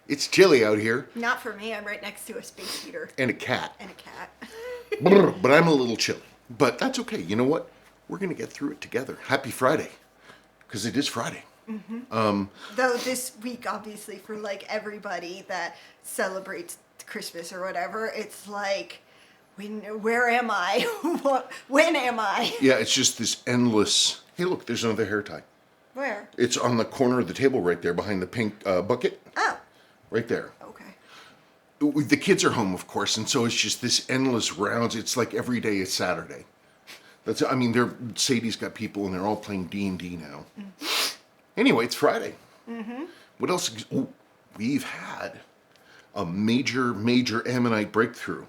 It's chilly out here. Not for me. I'm right next to a space heater. And a cat. And a cat. But I'm a little chilly. But that's okay. You know what? We're going to get through it together. Happy Friday. Because it is Friday. Mm-hmm. Though this week, obviously, for like everybody that celebrates Christmas or whatever, it's like, where am I? When am I? Yeah, it's just this endless... Hey, look, there's another hair tie. Where? It's on the corner of the table right there behind the pink bucket. Oh. Right there. Okay. The kids are home, of course, and so it's just this endless rounds. It's like every day is Saturday. Sadie's got people, and they're all playing D&D now. Mm-hmm. Anyway, it's Friday. Mm-hmm. What else? We've had a major ammonite breakthrough.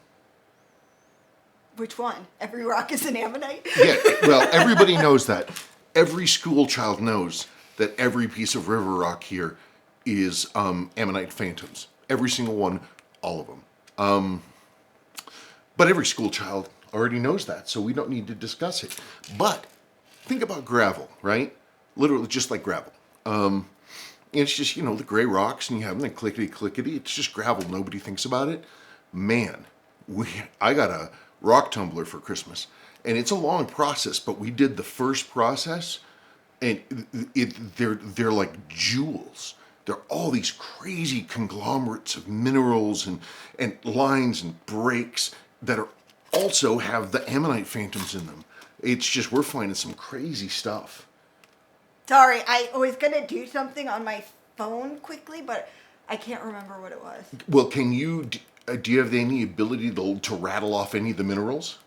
Which one? Every rock is an ammonite? Yeah, well, everybody knows that. Every school child knows that every piece of river rock here is ammonite phantoms. Every single one, all of them. But every school child already knows that, so we don't need to discuss it. But think about gravel, right? Literally just like gravel. It's just, the gray rocks, and you have them, clickety-clickety. It's just gravel. Nobody thinks about it. Man, I got a rock tumbler for Christmas, and it's a long process, but we did the first process, and they're like jewels. They're all these crazy conglomerates of minerals and lines and breaks that are also have the ammonite phantoms in them. It's just, we're finding some crazy stuff. Sorry, I was going to do something on my phone quickly, but I can't remember what it was. Well, do you have any ability to rattle off any of the minerals?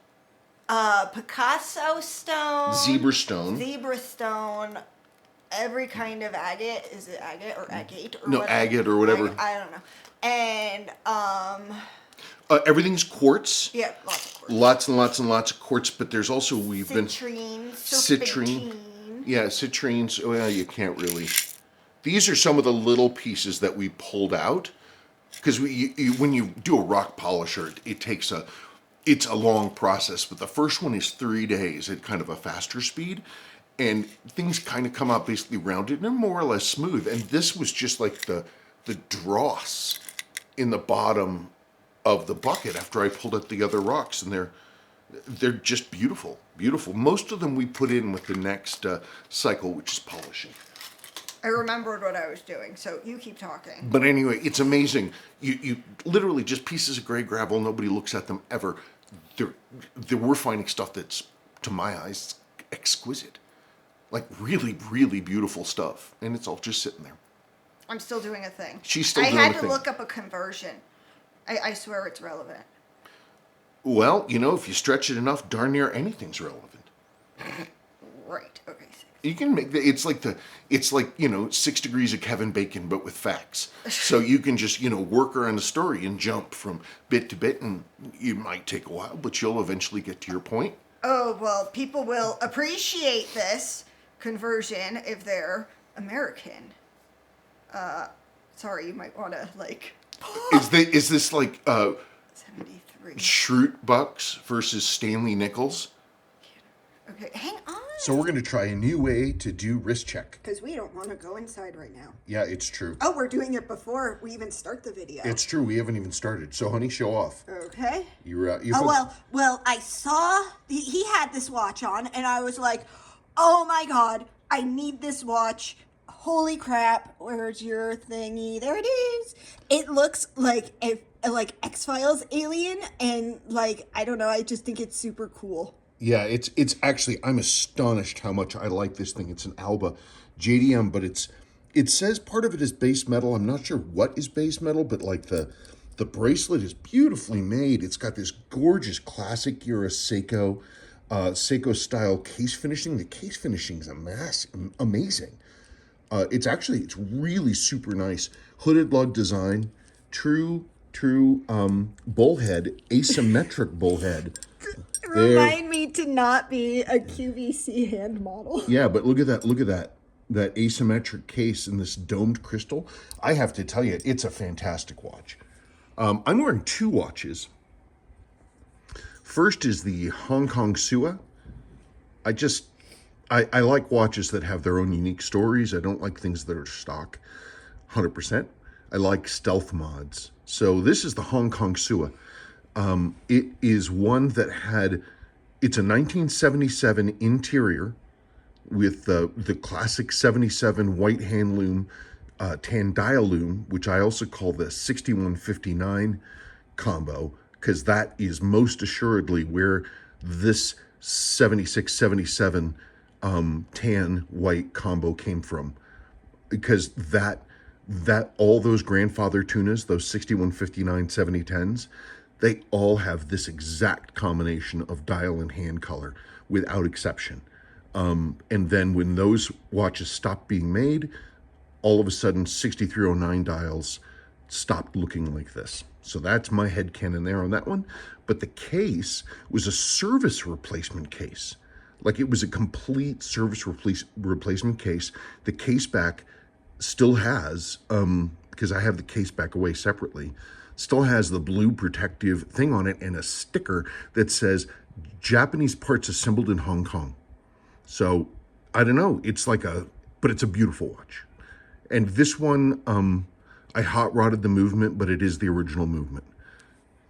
Picasso stone. Zebra stone. Every kind of agate. Is it agate or agate? Or no, whatever? Agate or whatever. I don't know. And, everything's quartz. Yeah, lots of quartz. Lots and lots and lots of quartz, but there's also, citrine. Yeah, citrines. Well, you can't really. These are some of the little pieces that we pulled out. Because when you do a rock polisher, it's a long process. But the first one is 3 days at kind of a faster speed. And things kind of come out basically rounded and more or less smooth. And this was just like the dross in the bottom of the bucket after I pulled out the other rocks. And they're just beautiful, beautiful. Most of them we put in with the next cycle, which is polishing. I remembered what I was doing, so you keep talking. But anyway, it's amazing. You literally just pieces of gray gravel. Nobody looks at them ever. We're finding stuff that's, to my eyes, exquisite. Like really, really beautiful stuff. And it's all just sitting there. I'm still doing a thing. She's still doing a thing. I had to look up a conversion. I swear it's relevant. Well, if you stretch it enough, darn near anything's relevant. Right. Okay. You can make it's like 6 degrees of Kevin Bacon, but with facts. So you can just, work around the story and jump from bit to bit, and it might take a while, but you'll eventually get to your point. Oh, well, people will appreciate this conversion if they're American. Sorry, you might want to, Is this like 73 Schrute bucks versus Stanley nickels? Okay, hang on. So we're going to try a new way to do wrist check. Because we don't want to go inside right now. Yeah, it's true. Oh, we're doing it before we even start the video. It's true. We haven't even started. So, honey, show off. Okay. Well, I saw he had this watch on, and I was like, oh my God, I need this watch. Holy crap, where's your thingy? There it is. It looks like X-Files alien, and I don't know, I just think it's super cool. Yeah, it's actually, I'm astonished how much I like this thing. It's an Alba JDM, but it says part of it is base metal. I'm not sure what is base metal, but the bracelet is beautifully made. It's got this gorgeous classic era Seiko style case finishing. The case finishing is amazing. It's really super nice. Hooded lug design, true bullhead, asymmetric bullhead. Remind me to not be a QVC hand model. Yeah, but look at that asymmetric case in this domed crystal. I have to tell you, it's a fantastic watch. I'm wearing two watches. First is the Hong Kong Sua. I like watches that have their own unique stories. I don't like things that are stock 100%. I like stealth mods. So this is the Hong Kong Sua. It is one that had, it's a 1977 interior with the classic 77 white hand loom, tan dial loom, which I also call the 6159 combo, because that is most assuredly where this 76, 77 tan white combo came from. Because that all those grandfather tunas, those 6159 7010s, they all have this exact combination of dial and hand color without exception. And then when those watches stopped being made, all of a sudden 6309 dials stopped looking like this. So that's my headcanon there on that one. But the case was a service replacement case. Like, it was a complete service replacement case. The case back still has, because I have the case back away separately, still has the blue protective thing on it and a sticker that says Japanese parts assembled in Hong Kong. So I don't know, but it's a beautiful watch. And this one, I hot rodded the movement, but it is the original movement.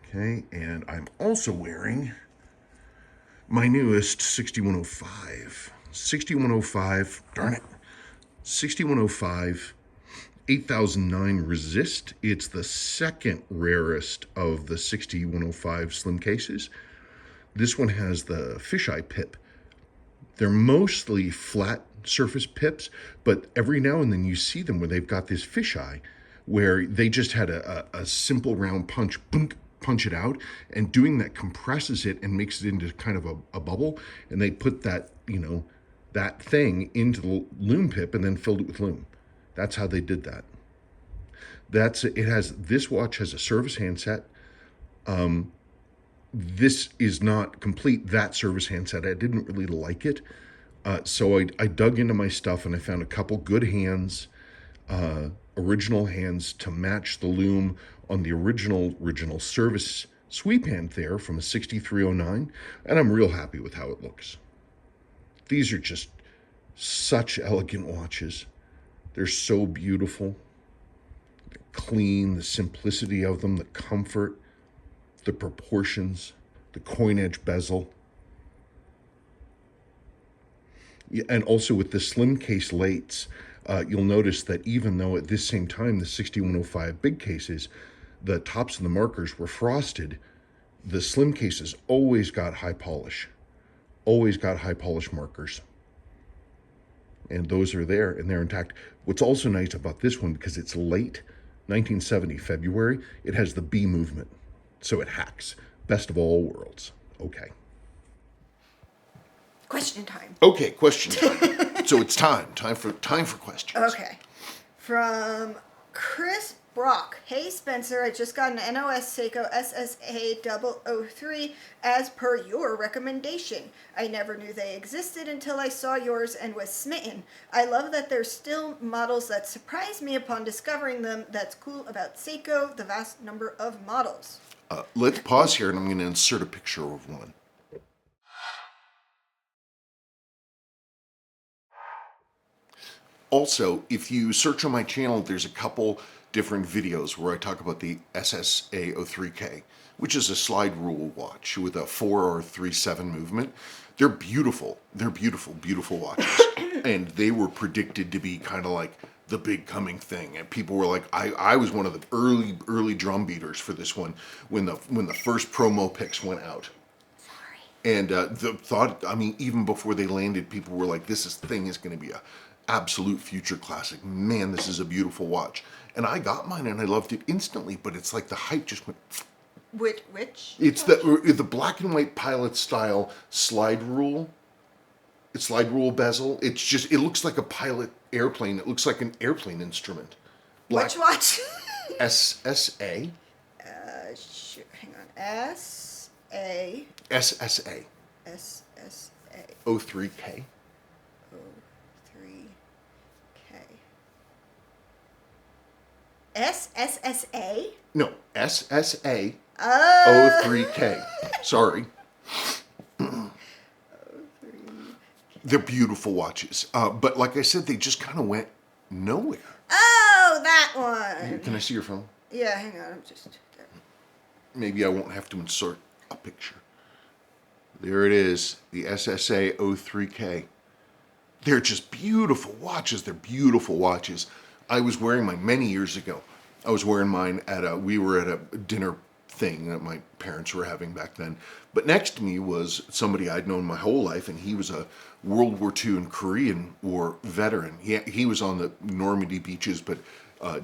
Okay, and I'm also wearing my newest 6105. 6105, darn it. 6105 8009 resist. It's the second rarest of the 6105 slim cases. This one has the fisheye pip. They're mostly flat surface pips, but every now and then you see them where they've got this fisheye where they just had a simple round punch, boom, punch it out, and doing that compresses it and makes it into kind of a bubble, and they put that, that thing into the loom pip and then filled it with loom. That's how they did that. This watch has a service handset. This is not complete, that service handset. I didn't really like it. So I dug into my stuff and I found a couple good hands, original hands to match the loom on the original service sweep hand there from a 6309. And I'm real happy with how it looks. These are just such elegant watches. They're so beautiful. They're clean, the simplicity of them, the comfort, the proportions, the coin edge bezel. Yeah, and also with the slim case lates, you'll notice that even though at this same time the 6105 big cases, the tops of the markers were frosted, the slim cases always got high polish. Always got high polish markers. And those are there and they're intact. What's also nice about this one, because it's late 1970 February, it has the B movement. So it hacks. Best of all worlds. Okay. Question time. Okay, question time. So it's time for questions. Okay. From Chris Brock. Hey Spencer, I just got an NOS Seiko SSA003 as per your recommendation. I never knew they existed until I saw yours and was smitten. I love that there's still models that surprise me upon discovering them. That's cool about Seiko, the vast number of models. Let's pause here and I'm going to insert a picture of one. Also, if you search on my channel, there's a couple different videos where I talk about the SSA003K, which is a slide rule watch with a 4 or 3/7 movement. They're beautiful. They're beautiful, beautiful watches. And they were predicted to be kind of like the big coming thing. And people were like, I was one of the early drum beaters for this one when the first promo picks went out. Sorry. And the thought, I mean, even before they landed, people were like, this thing is going to be a absolute future classic. Man, this is a beautiful watch. And I got mine and I loved it instantly, but it's like the hype just went. Which? It's the black and white pilot style slide rule. It's slide rule bezel. It's just, it looks like a pilot airplane. It looks like an airplane instrument. Which watch? SSA. Hang on. SSA. SSA. SSA. 03K. SSA? No, SSA Oh. 03K. Sorry. They're beautiful watches. But like I said, they just kind of went nowhere. Oh, that one. Can I see your phone? Yeah, hang on. I'm just there. Maybe I won't have to insert a picture. There it is, the SSA003K. They're just beautiful watches. They're beautiful watches. I was wearing mine many years ago. I was wearing mine we were at a dinner thing that my parents were having back then. But next to me was somebody I'd known my whole life, and he was a World War II and Korean War veteran. He was on the Normandy beaches, but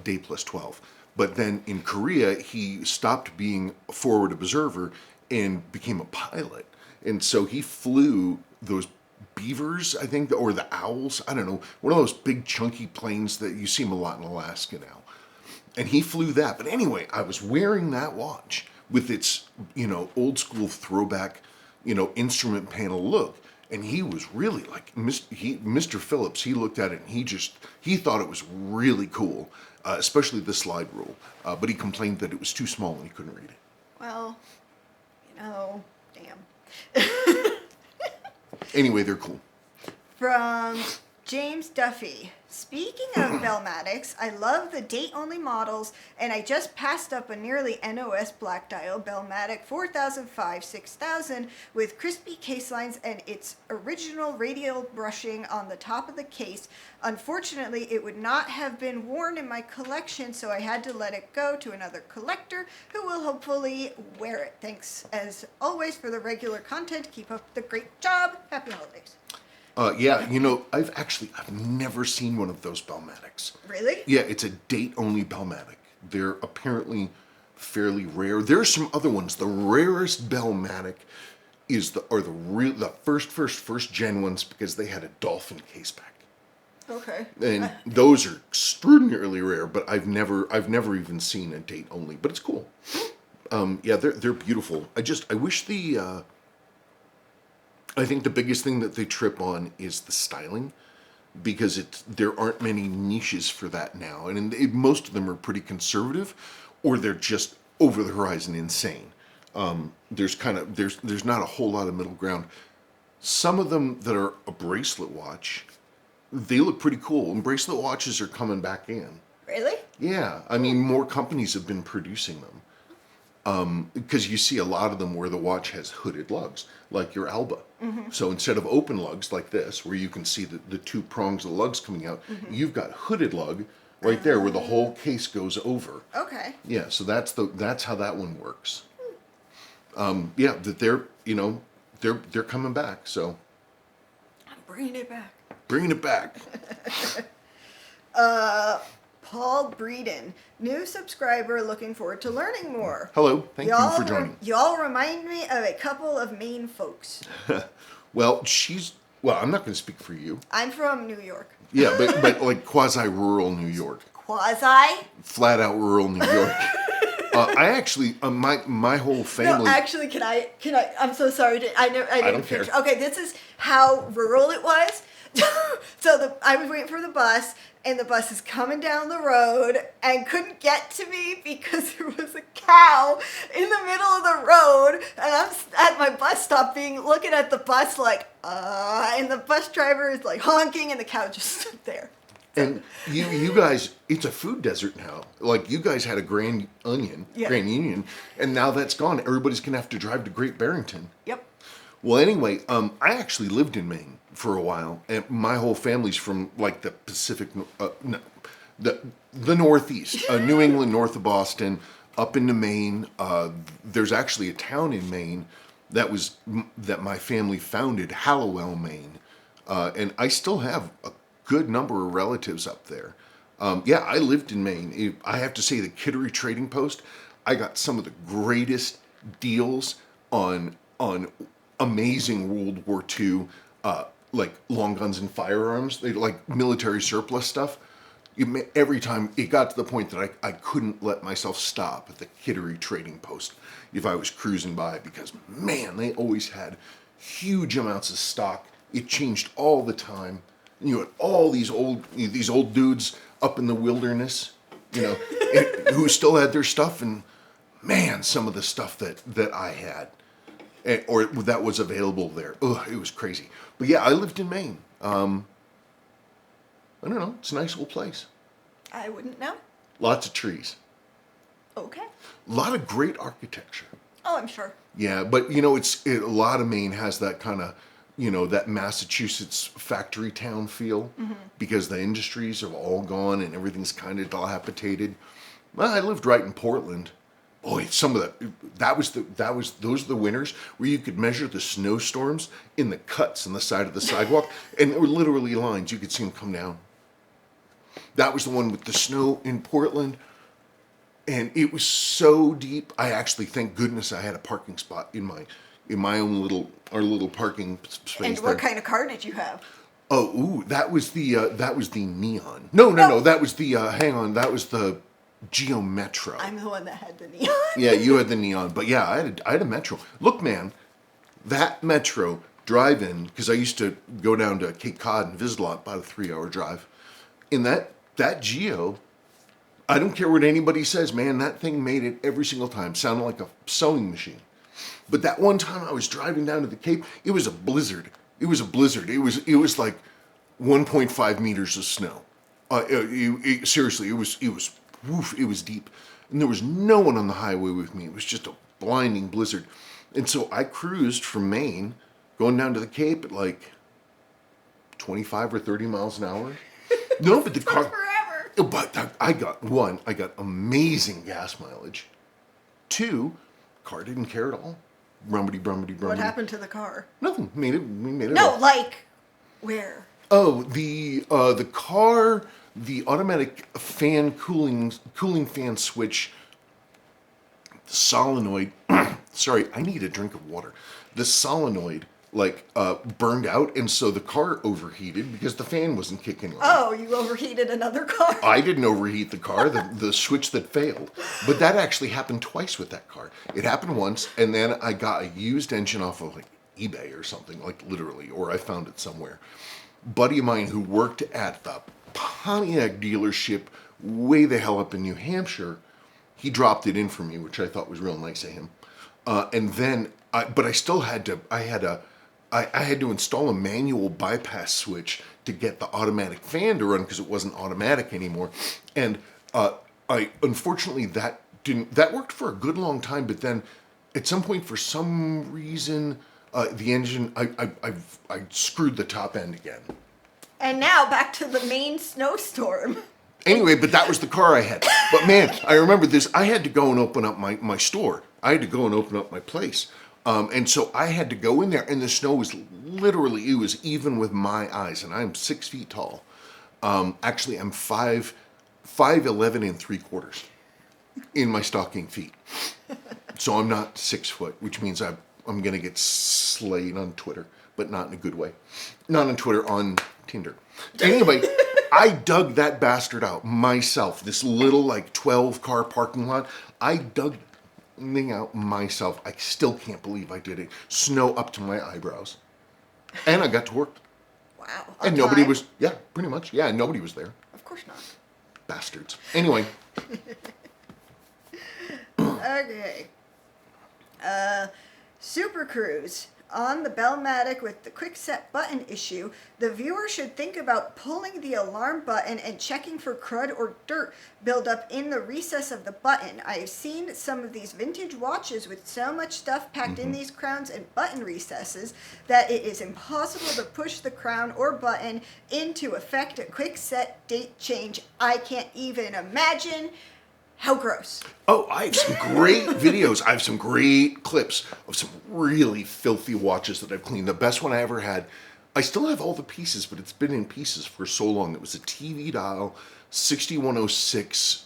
day plus 12. But then in Korea, he stopped being a forward observer and became a pilot. And so he flew those beavers, I think, or the owls, I don't know, one of those big chunky planes that you see them a lot in Alaska now. And he flew that. But anyway, I was wearing that watch with its, old school throwback, instrument panel look. And he was really like, Mr. Phillips, he looked at it and he thought it was really cool, especially the slide rule. But he complained that it was too small and he couldn't read it. Well, damn. Anyway, they're cool. From James Duffy. Speaking of Bellmatics, I love the date-only models, and I just passed up a nearly NOS black dial Bellmatic 4005-6000 with crispy case lines and its original radial brushing on the top of the case. Unfortunately, it would not have been worn in my collection, so I had to let it go to another collector who will hopefully wear it. Thanks, as always, for the regular content. Keep up the great job. Happy holidays. I've never seen one of those Bellmatics. Really? Yeah, it's a date-only Bellmatic. They're apparently fairly rare. There are some other ones. The rarest Bellmatic is the first gen ones because they had a dolphin case back. Okay. And those are extraordinarily rare, but I've never even seen a date-only. But it's cool. They're beautiful. I wish I think the biggest thing that they trip on is the styling, because there aren't many niches for that now, and most of them are pretty conservative, or they're just over the horizon insane. There's not a whole lot of middle ground. Some of them that are a bracelet watch, they look pretty cool, and bracelet watches are coming back in. Really? Yeah, I mean, more companies have been producing them. Because you see a lot of them where the watch has hooded lugs, like your Alba. Mm-hmm. So instead of open lugs like this, where you can see the two prongs of the lugs coming out, you've got hooded lug right there where the whole case goes over. Okay. Yeah, so that's how that one works. That they're coming back. So I'm bringing it back. Bringing it back. Paul Breeden, new subscriber, looking forward to learning more. Hello, thank you for joining. Y'all remind me of a couple of Maine folks. Well, I'm not going to speak for you. I'm from New York. Yeah, but like quasi-rural New York. Quasi? Flat out rural New York. I actually, my whole family. No, actually, can I? I'm so sorry. I didn't care. Okay, this is how rural it was. So I was waiting for the bus, and the bus is coming down the road and couldn't get to me because there was a cow in the middle of the road, and I'm at my bus stop looking at the bus like, and the bus driver is like honking, and the cow just stood there. And you guys, it's a food desert now. Like, you guys had a Grand Union, and now that's gone. Everybody's going to have to drive to Great Barrington. Yep. Well, anyway, I actually lived in Maine for a while, and my whole family's from, like, the Pacific, the Northeast, New England, north of Boston, up into Maine. There's actually a town in Maine that my family founded, Hallowell, Maine, and I still have a good number of relatives up there. I lived in Maine. I have to say, the Kittery Trading Post, I got some of the greatest deals on amazing World War II, like long guns and firearms. They like military surplus stuff. Every time it got to the point that I couldn't let myself stop at the Kittery Trading Post if I was cruising by, because man, they always had huge amounts of stock. It changed all the time. You had all these old dudes up in the wilderness, who still had their stuff, and man, some of the stuff that I had, or that was available there, it was crazy. But yeah, I lived in Maine. I don't know, it's a nice little place. I wouldn't know. Lots of trees. Okay. A lot of great architecture. Oh, I'm sure. Yeah, but a lot of Maine has that kind of, that Massachusetts factory town feel because the industries have all gone and everything's kind of dilapidated. Well, I lived right in Portland. Boy, some of those are the winters where you could measure the snowstorms in the cuts in the side of the sidewalk, and there were literally lines. You could see them come down. That was the one with the snow in Portland. And it was so deep. I actually, thank goodness, I had a parking spot in my own our little parking space. And what kind of car did you have? Oh, that was the neon. No, that was the that was the Geo Metro. I'm the one that had the neon. Yeah, you had the neon, but yeah, I had a Metro. Look, man, that Metro drive-in, because I used to go down to Cape Cod and visit a lot, about a 3-hour drive. In that Geo. I don't care what anybody says, man, that thing made it every single time. Sounded like a sewing machine. But that one time I was driving down to the Cape, it was a blizzard. It was like 1.5 meters of snow. Seriously, it was deep. And there was no one on the highway with me. It was just a blinding blizzard. And so I cruised from Maine, going down to the Cape at like 25 or 30 miles an hour. No, but the car... But I got amazing gas mileage. 2, car didn't care at all. Brummety. What happened to the car? Nothing. We made it. No, off. like where? Oh, the car, the automatic fan cooling fan switch, the solenoid. Sorry, I need a drink of water. The solenoid burned out, and so the car overheated because the fan wasn't kicking on. Oh, you overheated another car? I didn't overheat the car, the switch that failed. But that actually happened twice with that car. It happened once, and then I got a used engine off of eBay or something, literally, or I found it somewhere. Buddy of mine who worked at the Pontiac dealership way the hell up in New Hampshire, he dropped it in for me, which I thought was real nice of him. And then, but I still had to, I had to install a manual bypass switch to get the automatic fan to run because it wasn't automatic anymore. And unfortunately that worked for a good long time, but then at some point for some reason the engine, I screwed the top end again. And now back to the Maine snowstorm. Anyway, but that was the car I had. But man, I remember this. I had to go and open up my store. I had to go and open up my place. And so I had to go in there, and the snow was literally, it was even with my eyes, and I'm 6 feet tall. Actually, I'm 5'11" and 3/4 in my stocking feet. So I'm not 6 foot, which means I'm going to get slayed on Twitter, but not in a good way. Not on Twitter, on Tinder. Anyway, I dug that bastard out myself. This little 12-car parking lot. I dug thing out myself. I still can't believe I did it. Snow up to my eyebrows. And I got to work. Wow. And nobody was, pretty much. Yeah, nobody was there. Of course not. Bastards. Anyway. Okay. Super Cruise. On the Bellmatic with the quick set button issue, the viewer should think about pulling the alarm button and checking for crud or dirt buildup in the recess of the button. I have seen some of these vintage watches with so much stuff packed in these crowns and button recesses that it is impossible to push the crown or button in to effect a quick set date change. I can't even imagine. How gross. Oh, I have some great videos. I have some great clips of some really filthy watches that I've cleaned. The best one I ever had, I still have all the pieces, but it's been in pieces for so long. It was a TV dial, 6106,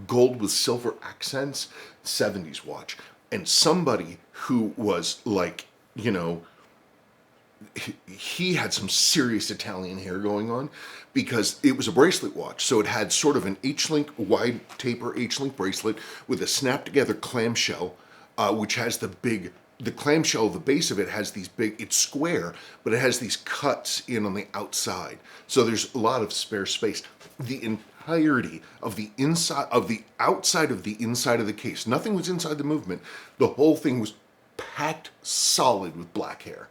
gold with silver accents, 70s watch. And somebody who was he had some serious Italian hair going on because it was a bracelet watch. So it had sort of an H-link, wide taper H-link bracelet with a snap-together clamshell, which has the clamshell, the base of it has these big, it's square, but it has these cuts in on the outside. So there's a lot of spare space. The entirety of the inside, of the outside of the inside of the case, nothing was inside the movement. The whole thing was packed solid with black hair.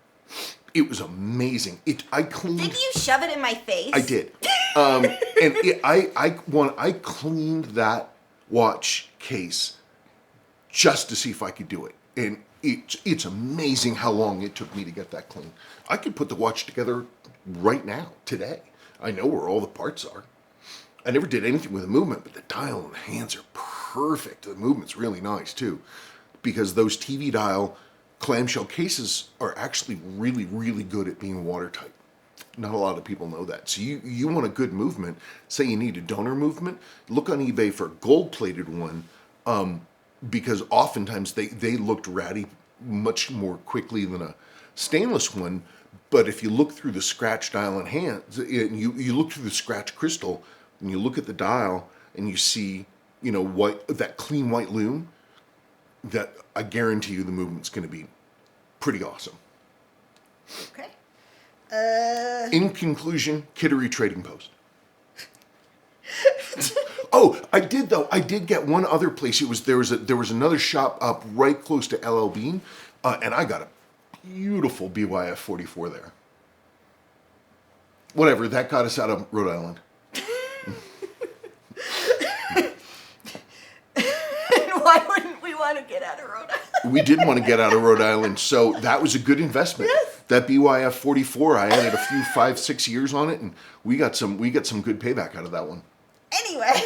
It was amazing. I cleaned. Did you shove it in my face? I did. I cleaned that watch case just to see if I could do it. And it's amazing how long it took me to get that clean. I could put the watch together right now, today. I know where all the parts are. I never did anything with the movement, but the dial and the hands are perfect. The movement's really nice too, because those TV dial clamshell cases are actually really, really good at being watertight. Not a lot of people know that. So you want a good movement, say you need a donor movement, look on eBay for a gold-plated one, because oftentimes they looked ratty much more quickly than a stainless one. But if you look through the scratch dial and hands, and you look through the scratch crystal, and you look at the dial, and you see, that clean white lume, that I guarantee you the movement's going to be pretty awesome. Okay. In conclusion, Kittery Trading Post. Oh, I did get one other place. There was another shop up right close to LL Bean, and I got a beautiful BYF 44 there. Whatever, that got us out of Rhode Island. Why wouldn't we want to get out of Rhode Island? We did want to get out of Rhode Island, so that was a good investment. Yes. That BYF 44, I added a few 5-6 years on it, and we got some good payback out of that one. Anyway,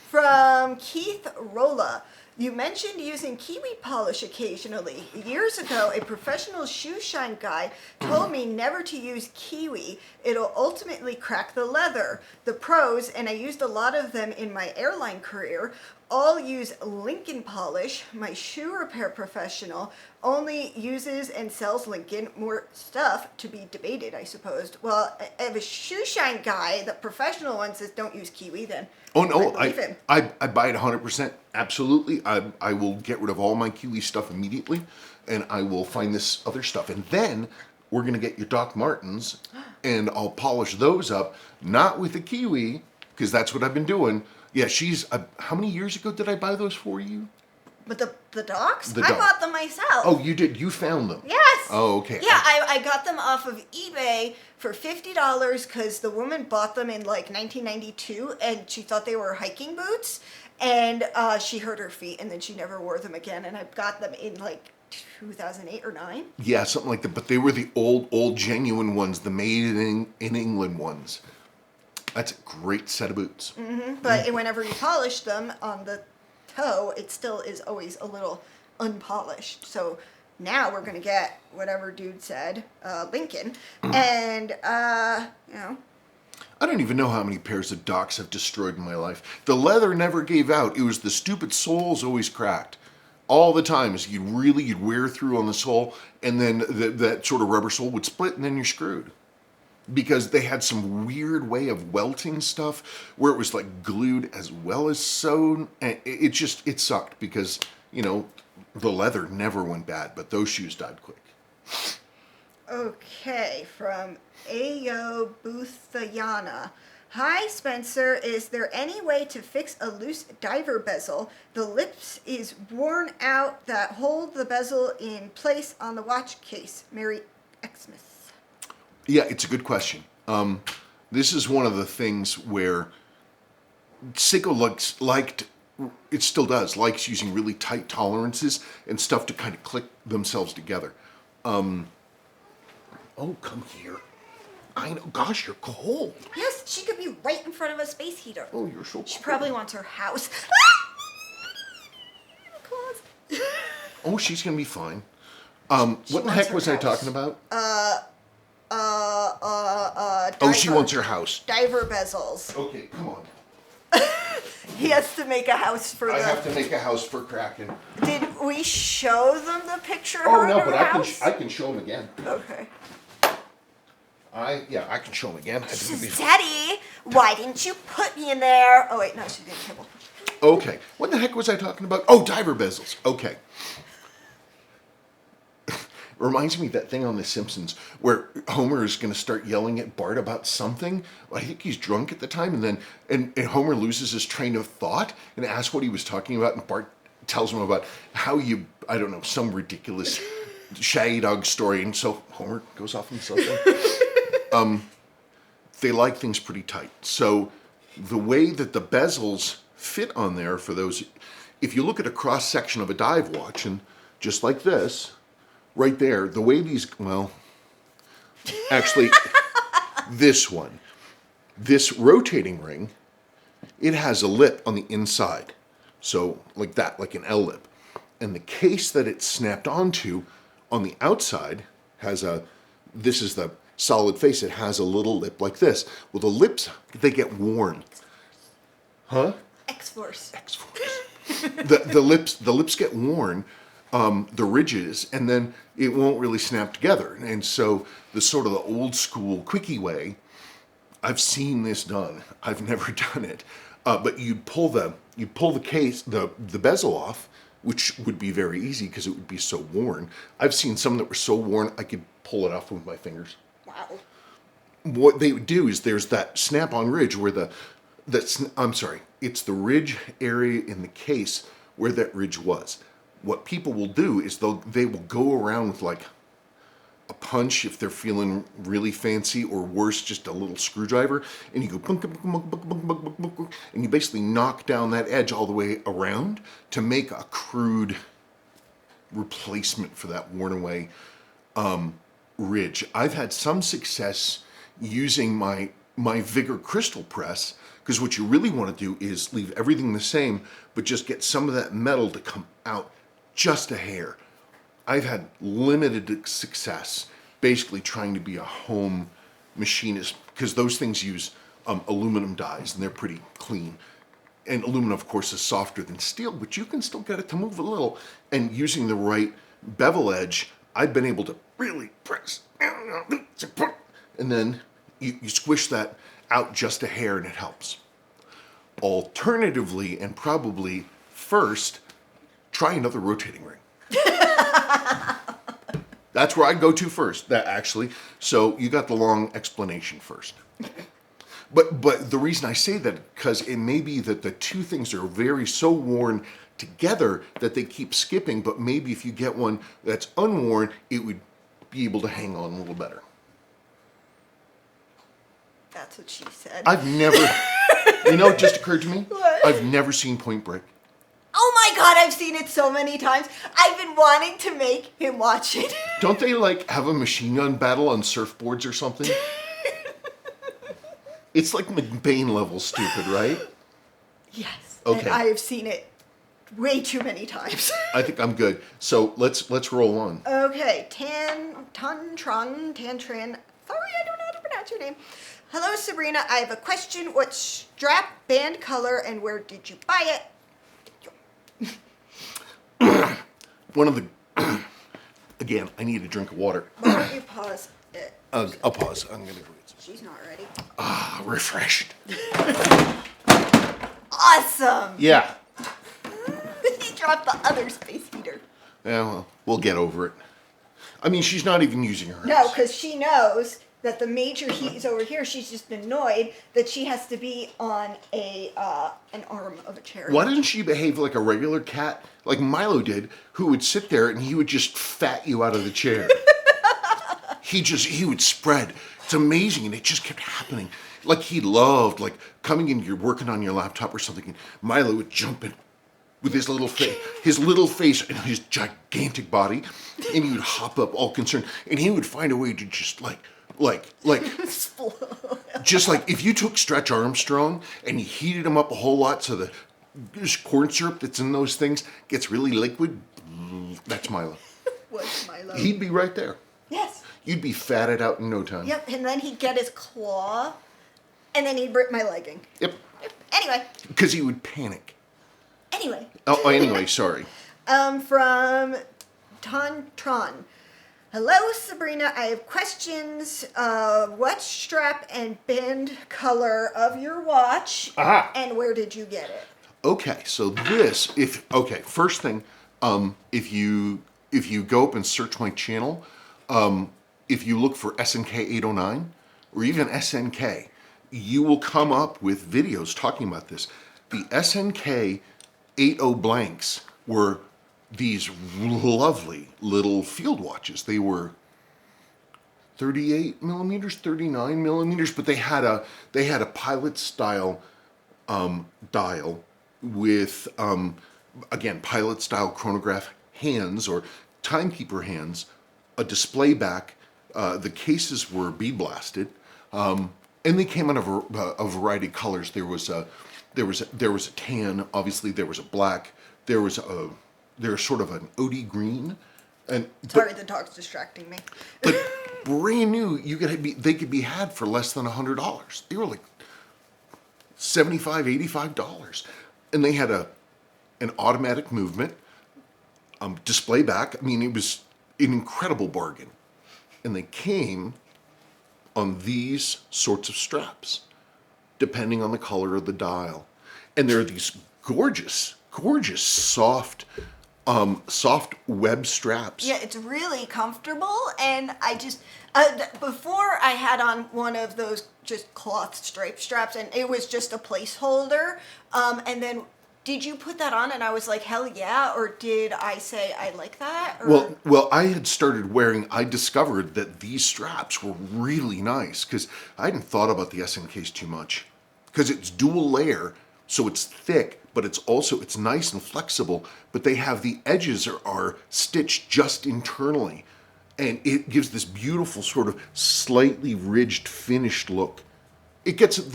from Keith Rolla. You mentioned using kiwi polish occasionally. Years ago, a professional shoe shine guy told me never to use kiwi. It'll ultimately crack the leather. The pros, and I used a lot of them in my airline career, all use Lincoln polish. My shoe repair professional only uses and sells Lincoln. More stuff to be debated, I suppose. Well, if a shoe shine guy, the professional one, says don't use kiwi, then Oh no, I believe him. I buy it 100%. Absolutely. I will get rid of all my kiwi stuff immediately, and I will find this other stuff. And then we're going to get your Doc Martens, and I'll polish those up, not with the kiwi, because that's what I've been doing. Yeah, how many years ago did I buy those for you? But the docs? The I doc. bought them myself. Oh, you did? You found them? Yes. Oh, okay. Yeah, I got them off of eBay for $50 because the woman bought them in like 1992 and she thought they were hiking boots, and she hurt her feet and then she never wore them again, and I got them in like 2008 or 9. Yeah, something like that. But they were the old genuine ones, the made in England ones. That's a great set of boots. Mm-hmm. But whenever you polish them on the toe, it still is always a little unpolished. So now we're going to get whatever dude said, Lincoln, and, I don't even know how many pairs of Docs I've destroyed in my life. The leather never gave out. It was the stupid soles always cracked. All the time, as you'd wear through on the sole, and then that sort of rubber sole would split, and then you're screwed. Because they had some weird way of welting stuff where it was like glued as well as sewn. And it sucked because, the leather never went bad, but those shoes died quick. Okay, from Ayo Boothayana. Hi, Spencer. Is there any way to fix a loose diver bezel? The lips is worn out that hold the bezel in place on the watch case. Mary Xmas. Yeah, it's a good question. This is one of the things where Seiko it still does, likes using really tight tolerances and stuff to kind of click themselves together. Oh, come here. I know. Gosh, you're cold. Yes, she could be right in front of a space heater. Oh, you're so cold. She probably wants her house. Oh, she's going to be fine. What the heck was I talking about? Diver. She wants her house. Diver bezels. Okay, come on. He has to make a house for I them. have to make a house for Kraken. Did we show them the picture Oh of no, her but house? I can show them again. Okay. I can show them again. Daddy, why didn't you put me in there? Oh wait, no, she didn't kibble. Okay, what the heck was I talking about? Oh, diver bezels. Okay. Reminds me of that thing on The Simpsons where Homer is going to start yelling at Bart about something. I think he's drunk at the time, and then and Homer loses his train of thought and asks what he was talking about, and Bart tells him about how some ridiculous Shaggy Dog story, and so Homer goes off on something. they like things pretty tight. So the way that the bezels fit on there for those, if you look at a cross section of a dive watch, and just like this, right there, the way these, well, actually, this one, this rotating ring, it has a lip on the inside. So like that, like an L lip. And the case that it's snapped onto on the outside has a, this is the solid face, it has a little lip like this. Well, the lips, they get worn. Huh? X-Force. X-Force. the lips get worn, the ridges, and then it won't really snap together. And so the sort of the old school quickie way, I've seen this done. I've never done it. But you'd pull the case, the bezel off, which would be very easy because it would be so worn. I've seen some that were so worn I could pull it off with my fingers. Wow. What they would do is there's that snap-on ridge where it's the ridge area in the case where that ridge was. What people will do is they will go around with like a punch if they're feeling really fancy, or worse, just a little screwdriver, and you go bunk, bunk, bunk, bunk, bunk, bunk, bunk, bunk, and you basically knock down that edge all the way around to make a crude replacement for that worn away ridge. I've had some success using my Vigor crystal press, because what you really want to do is leave everything the same, but just get some of that metal to come out just a hair. I've had limited success basically trying to be a home machinist, because those things use aluminum dies and they're pretty clean. And aluminum, of course, is softer than steel, but you can still get it to move a little. And using the right bevel edge, I've been able to really press. And then you squish that out just a hair and it helps. Alternatively, and probably first, try another rotating ring. That's where I go to first, that actually. So you got the long explanation first. But the reason I say that, because it may be that the two things are very so worn together that they keep skipping, but maybe if you get one that's unworn, it would be able to hang on a little better. That's what she said. I've never, you know, it just occurred to me, What? I've never seen Point Break. Oh my god, I've seen it so many times. I've been wanting to make him watch it. Don't they like have a machine gun battle on surfboards or something? It's like McBain level stupid, right? Yes. Okay. And I have seen it way too many times. I think I'm good. So let's roll on. Okay, Tantran. Sorry, I don't know how to pronounce your name. Hello, Sabrina. I have a question. What strap, band color, and where did you buy it? One of the again, I need a drink of water. Why don't you pause it? I'll pause. I'm gonna go get some. She's not ready. Refreshed. Awesome! Yeah. He dropped the other space heater. Yeah, well, we'll get over it. I mean, she's not even using her No, hands. because she knows that the major heat is over here. She's just annoyed that she has to be on an arm of a chair. Why doesn't she behave like a regular cat, like Milo did, who would sit there and he would just fat you out of the chair? He would spread. It's amazing, and it just kept happening. Like he loved, like coming in, you're working on your laptop or something, and Milo would jump in with his little face and his gigantic body, and he would hop up all concerned, and he would find a way to just like just like if you took Stretch Armstrong and you heated him up a whole lot so the corn syrup that's in those things gets really liquid, that's Milo. What's Milo? He'd be right there. Yes. You'd be fatted out in no time. Yep, and then he'd get his claw, and then he'd rip my legging. Yep. Anyway. Because he would panic. Anyway. Oh, anyway, sorry. From Tantran. Hello, Sabrina. I have questions. What strap and band color of your watch? Aha. And where did you get it? Okay, so this, first thing, if you go up and search my channel, if you look for SNK809 or even SNK, you will come up with videos talking about this. The SNK80 blanks were these lovely little field watches. They were 38 millimeters, 39 millimeters, but they had a pilot style dial with again, pilot style chronograph hands or timekeeper hands, a display back. The cases were bead blasted, and they came in a variety of colors. There was a tan. Obviously, there was a black. There was sort of an OD green. And Sorry, the dog's distracting me. but brand new, they could be had for less than $100. They were like $75, $85, and they had an automatic movement, display back. I mean, it was an incredible bargain. And they came on these sorts of straps, depending on the color of the dial. And there are these gorgeous, gorgeous, soft web straps. Yeah, it's really comfortable, and I just before I had on one of those just cloth stripe straps, and it was just a placeholder. And then, did you put that on, and I was like, hell yeah, or did I say I like that? Or? Well, I had started wearing. I discovered that these straps were really nice because I hadn't thought about the SNKs too much because it's dual layer, so it's thick. But it's nice and flexible, but they have the edges are stitched just internally. And it gives this beautiful sort of slightly ridged finished look.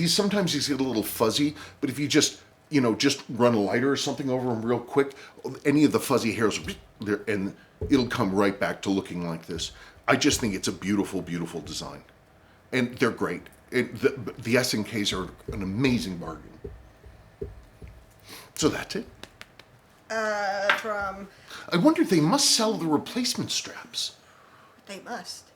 Sometimes these get a little fuzzy, but if you just run a lighter or something over them real quick, any of the fuzzy hairs, and it'll come right back to looking like this. I just think it's a beautiful, beautiful design. And they're great. The SNKs are an amazing bargain. So that's it. From... I wonder if they must sell the replacement straps. They must.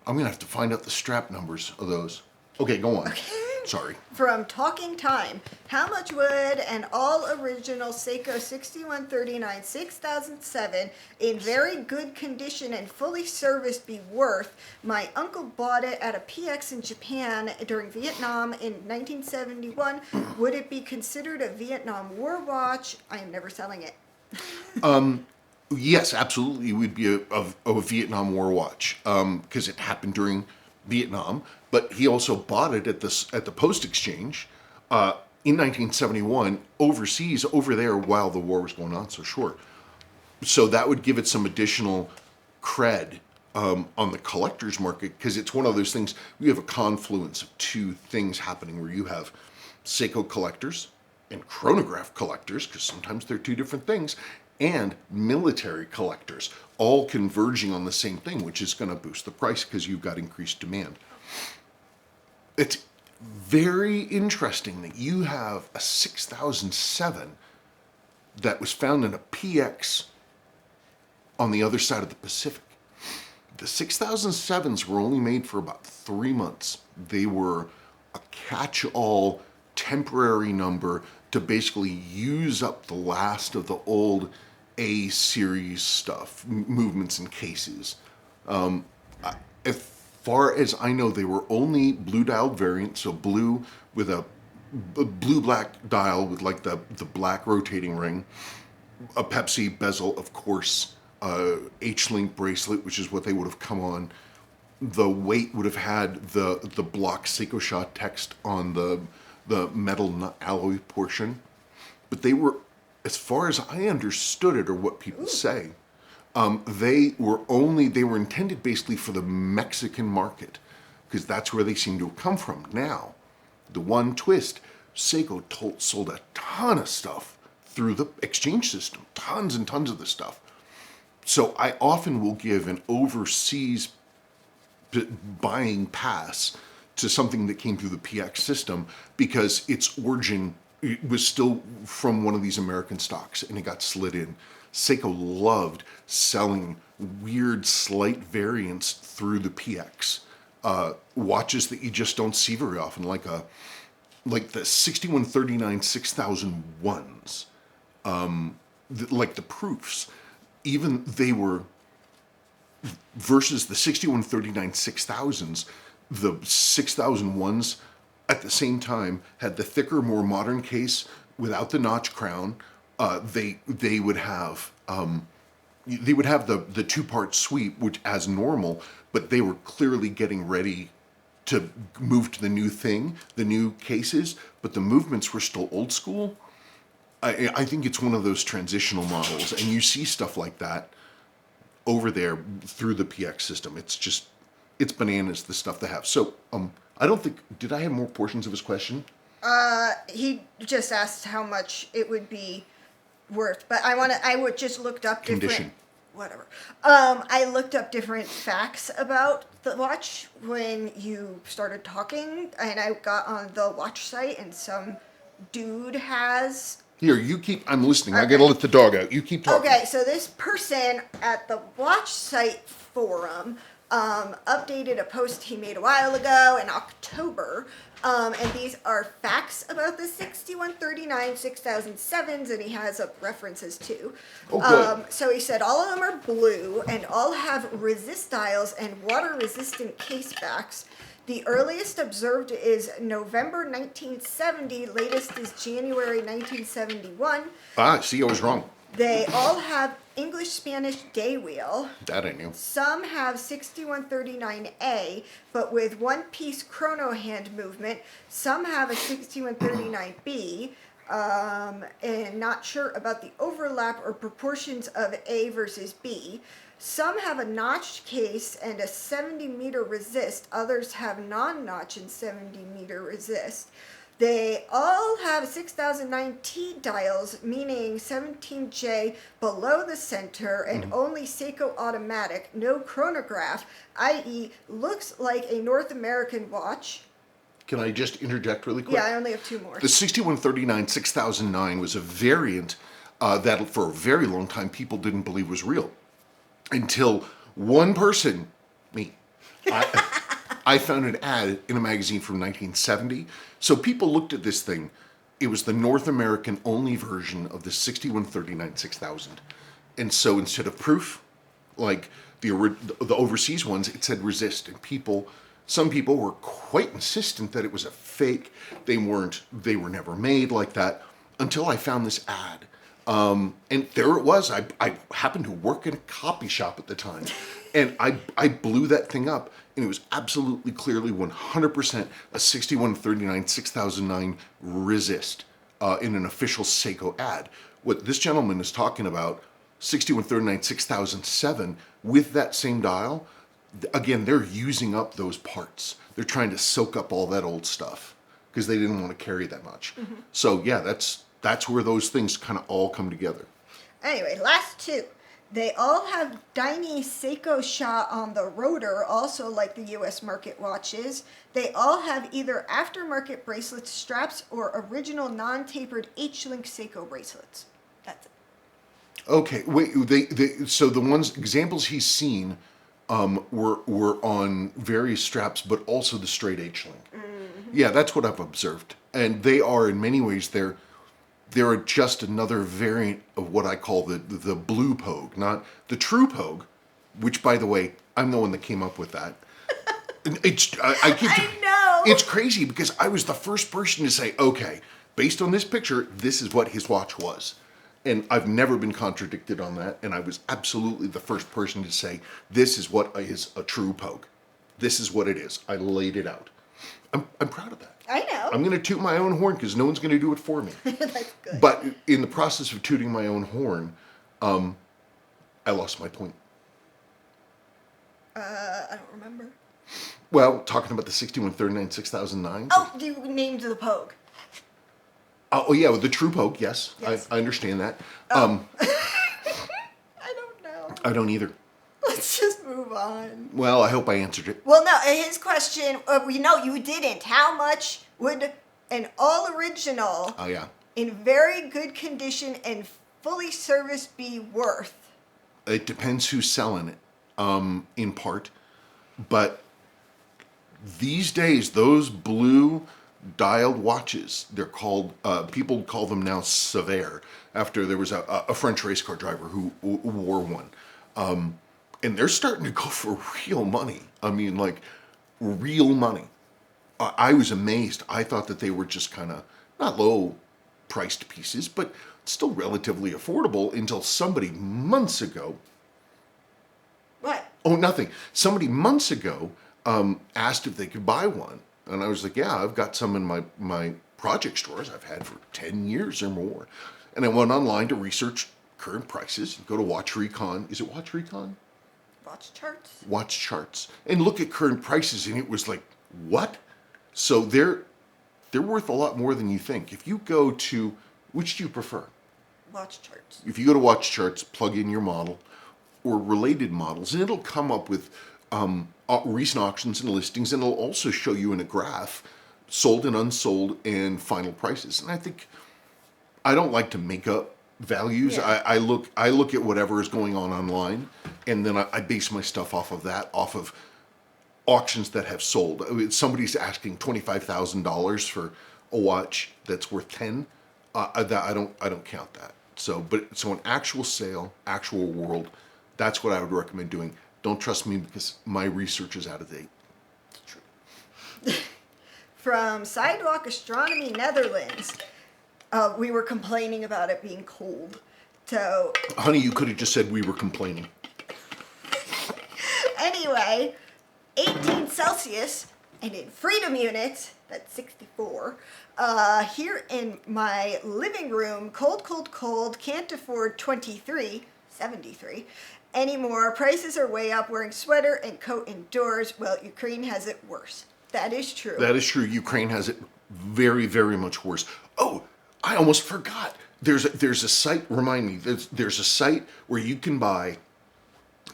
I'm going to have to find out the strap numbers of those. Okay, go on. Okay. Sorry. From Talking Time, how much would an all-original Seiko 6139 6007 in very good condition and fully serviced be worth? My uncle bought it at a PX in Japan during Vietnam in 1971. Would it be considered a Vietnam War watch? I am never selling it. Yes, absolutely. It would be a Vietnam War watch because it happened during Vietnam. But he also bought it at the Post Exchange in 1971 overseas over there while the war was going on. So sure. So that would give it some additional cred on the collector's market because it's one of those things. We have a confluence of two things happening where you have Seiko collectors and chronograph collectors, because sometimes they're two different things, and military collectors all converging on the same thing, which is going to boost the price because you've got increased demand. It's very interesting that you have a 6007 that was found in a PX on the other side of the Pacific. The 6007s were only made for about 3 months. They were a catch-all temporary number to basically use up the last of the old A series stuff, movements and cases. As far as I know, they were only blue dialed variants, so blue with a blue-black dial with like the black rotating ring, a Pepsi bezel, of course, H-link bracelet, which is what they would have come on. The weight would have had the block Seiko Shah text on the metal alloy portion. But they were, as far as I understood it, or what people say, they were intended basically for the Mexican market, because that's where they seem to have come from. Now, the one twist, Seiko sold a ton of stuff through the exchange system, tons and tons of the stuff. So I often will give an overseas buying pass to something that came through the PX system because its origin was still from one of these American stocks and it got slid in. Seiko loved selling weird slight variants through the PX. Watches that you just don't see very often, like the 6139 6001s, like the proofs. Even they were, versus the 6139 6000s, the 6001s at the same time had the thicker, more modern case without the notch crown. They would have they would have the two-part sweep, which as normal, but they were clearly getting ready to move to the new thing, the new cases, but the movements were still old school. I think it's one of those transitional models, and you see stuff like that over there through the PX system. It's bananas, the stuff they have. So, I don't think, did I have more portions of his question? He just asked how much it would be worth, but I would just looked up different... Condition. Whatever. I looked up different facts about the watch when you started talking, and I got on the watch site, and some dude has... Here, you keep, I'm listening. Okay. I gotta let the dog out. You keep talking. Okay, so this person at the watch site forum updated a post he made a while ago in October, and these are facts about the 6139 6007s, and he has references too. Oh, good. So he said all of them are blue and all have resist dials and water-resistant case backs. The earliest observed is November 1970, latest is January 1971. See, I was wrong. They all have English-Spanish day wheel. That I knew. Some have 6139A, but with one-piece chrono hand movement. Some have a 6139B, and not sure about the overlap or proportions of A versus B. Some have a notched case and a 70-meter resist. Others have non-notch and 70-meter resist. They all have 6009T dials, meaning 17J below the center, and only Seiko automatic, no chronograph, i.e. looks like a North American watch. Can I just interject really quick? Yeah, I only have two more. The 6139 6009 was a variant that for a very long time people didn't believe was real. Until one person, me, I found an ad in a magazine from 1970. So people looked at this thing. It was the North American only version of the 6139 6000. And so instead of proof, like the overseas ones, it said resist. And some people were quite insistent that it was a fake. They were never made like that until I found this ad. And there it was. I happened to work in a copy shop at the time, and I blew that thing up, and it was absolutely clearly 100% a 6139 6009 resist in an official Seiko ad. What this gentleman is talking about, 6139 6007 with that same dial, again, they're using up those parts. They're trying to soak up all that old stuff because they didn't want to carry that much. Mm-hmm. So yeah, that's where those things kind of all come together. Anyway, last two. They all have tiny Seiko shot on the rotor, also like the U.S. market watches. They all have either aftermarket bracelet straps or original non-tapered H-link Seiko bracelets. That's it. Okay, wait. So the examples he's seen were on various straps, but also the straight H-link. Mm-hmm. Yeah, that's what I've observed, and they are in many ways they're just another variant of what I call the blue pogue, not the true pogue, which, by the way, I'm the one that came up with that. I know. It's crazy because I was the first person to say, okay, based on this picture, this is what his watch was. And I've never been contradicted on that, and I was absolutely the first person to say, this is what is a true pogue. This is what it is. I laid it out. I'm proud of that. I know. I'm going to toot my own horn because no one's going to do it for me. That's good. But in the process of tooting my own horn, I lost my point. I don't remember. Well, talking about the 6139 6009. Oh, you named the pogue. Oh yeah, the true pogue, yes. Yes. I understand that. Oh. I don't know. I don't either. Let's just move on. Well, I hope I answered it. Well, no, his question, we know you didn't. How much would an all original Oh yeah. in very good condition and fully serviced be worth? It depends who's selling it, in part. But these days, those blue dialed watches, they're called, people call them now Sévère, after there was a French race car driver who wore one. And they're starting to go for real money. I mean, like, real money. I was amazed. I thought that they were just kind of, not low-priced pieces, but still relatively affordable until somebody months ago What? Oh, nothing. Somebody months ago asked if they could buy one. And I was like, yeah, I've got some in my project stores I've had for 10 years or more. And I went online to research current prices. Go to Watch Recon. Is it Watch Recon? Watch charts? Watch charts. And look at current prices. And it was like, what? So they're worth a lot more than you think. If you go to, which do you prefer? Watch charts. If you go to Watch Charts, plug in your model or related models, and it'll come up with recent auctions and listings, and it'll also show you in a graph sold and unsold and final prices. And I think I don't like to make up values. Yeah. I look at whatever is going on online, and then I base my stuff off of that, off of auctions that have sold. I mean, somebody's asking $25,000 for a watch that's worth 10. That I don't count that. So an actual sale, actual world, that's what I would recommend doing. Don't trust me because my research is out of date. It's true. From Sidewalk Astronomy Netherlands, we were complaining about it being cold. So Honey, you could have just said we were complaining. anyway, 18 Celsius, and in freedom units, that's 64. Here in my living room, cold, cold, cold, can't afford 23, 73 anymore. Prices are way up, wearing sweater and coat indoors. Well, Ukraine has it worse. That is true. That is true. Ukraine has it very, very much worse. Oh, I almost forgot. There's a site, remind me, there's a site where you can buy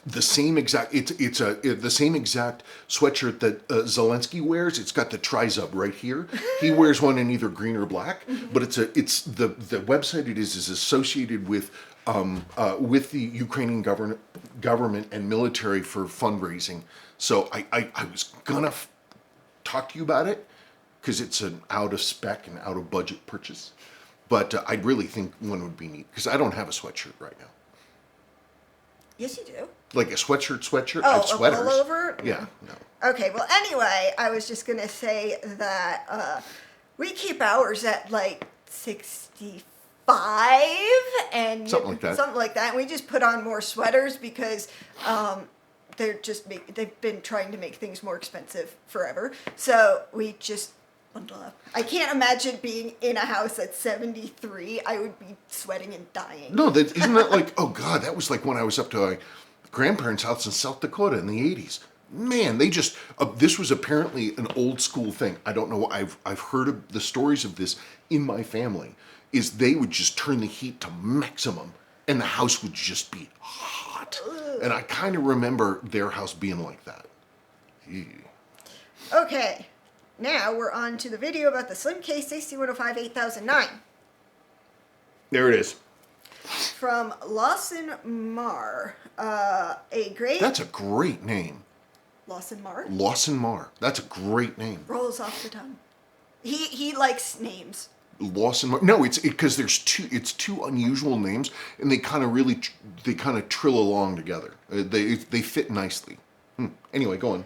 the same exact, the same exact sweatshirt that Zelensky wears. It's got the trizub right here. He wears one in either green or black, but it's the website it is associated with the Ukrainian government and military for fundraising. So I was gonna talk to you about it because it's an out of spec and out of budget purchase, but I really think one would be neat because I don't have a sweatshirt right now. Yes, you do. Like a sweatshirt? Oh, I have a sweaters. pullover? Yeah, no. Okay, well, anyway, I was just going to say that we keep ours at like 65 and Something like that. Something like that. And we just put on more sweaters because they've been trying to make things more expensive forever. So we just bundle up. I can't imagine being in a house at 73. I would be sweating and dying. No, isn't that like, oh God, that was like when I was up to my grandparents' house in South Dakota in the 80s. Man, they just, this was apparently an old school thing. I don't know, I've heard of the stories of this in my family, is they would just turn the heat to maximum and the house would just be hot. Ugh. And I kind of remember their house being like that. Ew. Okay, now we're on to the video about the Slim Case AC105 8009. There it is. From Lawson Marr, a great... That's a great name. Lawson Marr? Lawson Marr. That's a great name. Rolls off the tongue. He likes names. Lawson Marr. No, it's because it's two unusual names, and they kind of trill along together. They fit nicely. Anyway, go on.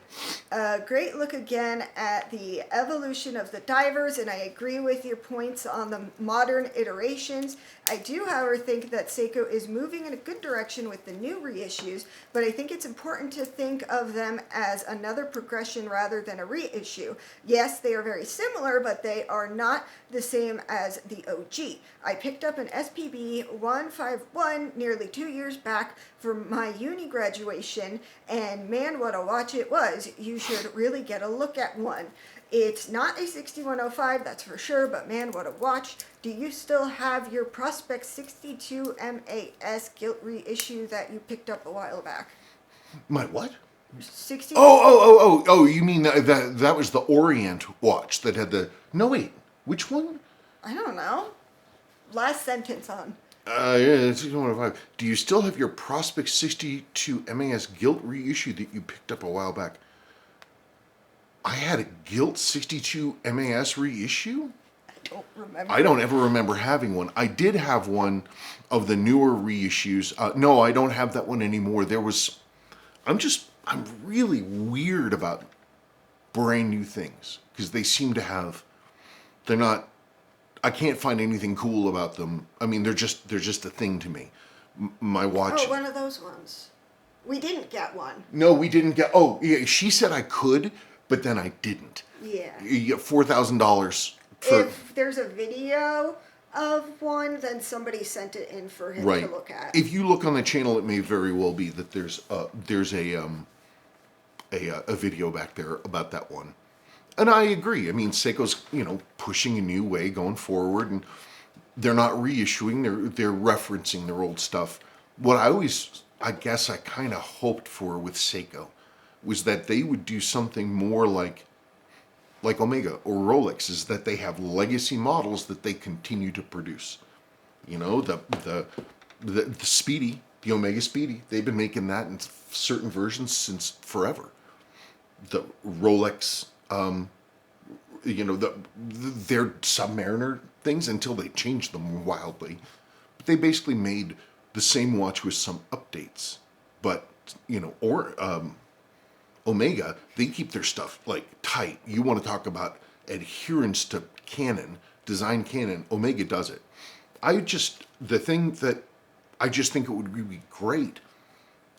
Great look again at the evolution of the divers, and I agree with your points on the modern iterations. I do, however, think that Seiko is moving in a good direction with the new reissues, but I think it's important to think of them as another progression rather than a reissue. Yes, they are very similar, but they are not the same as the OG. I picked up an SPB 151 nearly 2 years back for my uni graduation, and man, what a watch it was. You should really get a look at one. It's not a 6105, that's for sure, but man, what a watch. Do you still have your Prospect 62 MAS gilt reissue that you picked up a while back? My what? 60? Oh, you mean that was the Orient watch that had the... No, wait. Which one? I don't know. Last sentence on. Yeah, it's 6105. Do you still have your Prospect 62 MAS gilt reissue that you picked up a while back? I had a gilt 62 MAS reissue? I don't remember. I don't ever remember having one. I did have one of the newer reissues. No, I don't have that one anymore. I'm really weird about brand new things because they seem to have, I can't find anything cool about them. I mean, they're just a thing to me. My watch. Oh, one of those ones. We didn't get one. No, we didn't get. Oh, yeah, she said I could, but then I didn't. Yeah. You get $4,000 for. If there's a video of one, then somebody sent it in for him Right. to look at. If you look on the channel, it may very well be that there's a video back there about that one. And I agree. I mean, Seiko's, pushing a new way going forward, and they're not reissuing, they're referencing their old stuff. What I guess I kind of hoped for with Seiko was that they would do something more like Omega or Rolex, is that they have legacy models that they continue to produce. The Speedy, the Omega Speedy, they've been making that in certain versions since forever. The Rolex, their Submariner things until they changed them wildly. But they basically made the same watch with some updates. But, Omega, they keep their stuff tight. You want to talk about adherence to design canon, Omega does it. I just think it would be great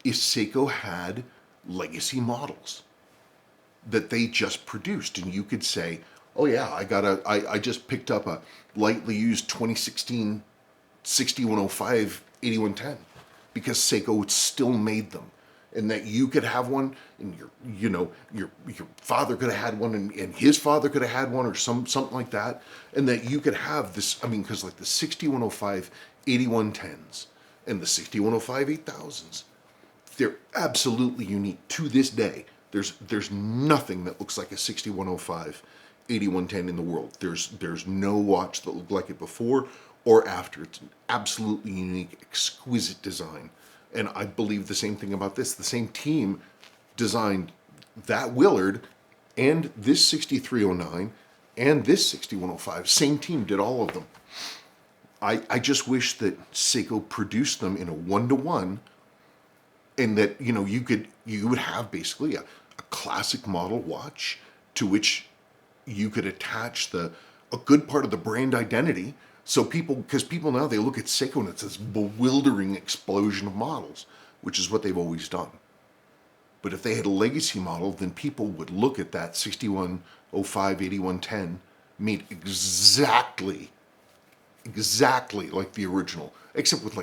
if Seiko had legacy models that they just produced, and you could say, oh yeah, I just picked up a lightly used 2016 6105 8110 because Seiko still made them, and that you could have one, and your father could have had one, and his father could have had one, or something like that, and that you could have this. I mean, because the 6105 8110s and the 6105 8000s, they're absolutely unique to this day. There's nothing that looks like a 6105 8110 in the world. There's no watch that looked like it before or after. It's an absolutely unique, exquisite design. And I believe the same thing about this. The same team designed that Willard and this 6309 and this 6105. Same team did all of them. I just wish that Seiko produced them in a one-to-one, and that you would have basically a classic model watch to which you could attach a good part of the brand identity. So because people now, they look at Seiko and it's this bewildering explosion of models, which is what they've always done. But if they had a legacy model, then people would look at that 6105 8110 made exactly like the original, except with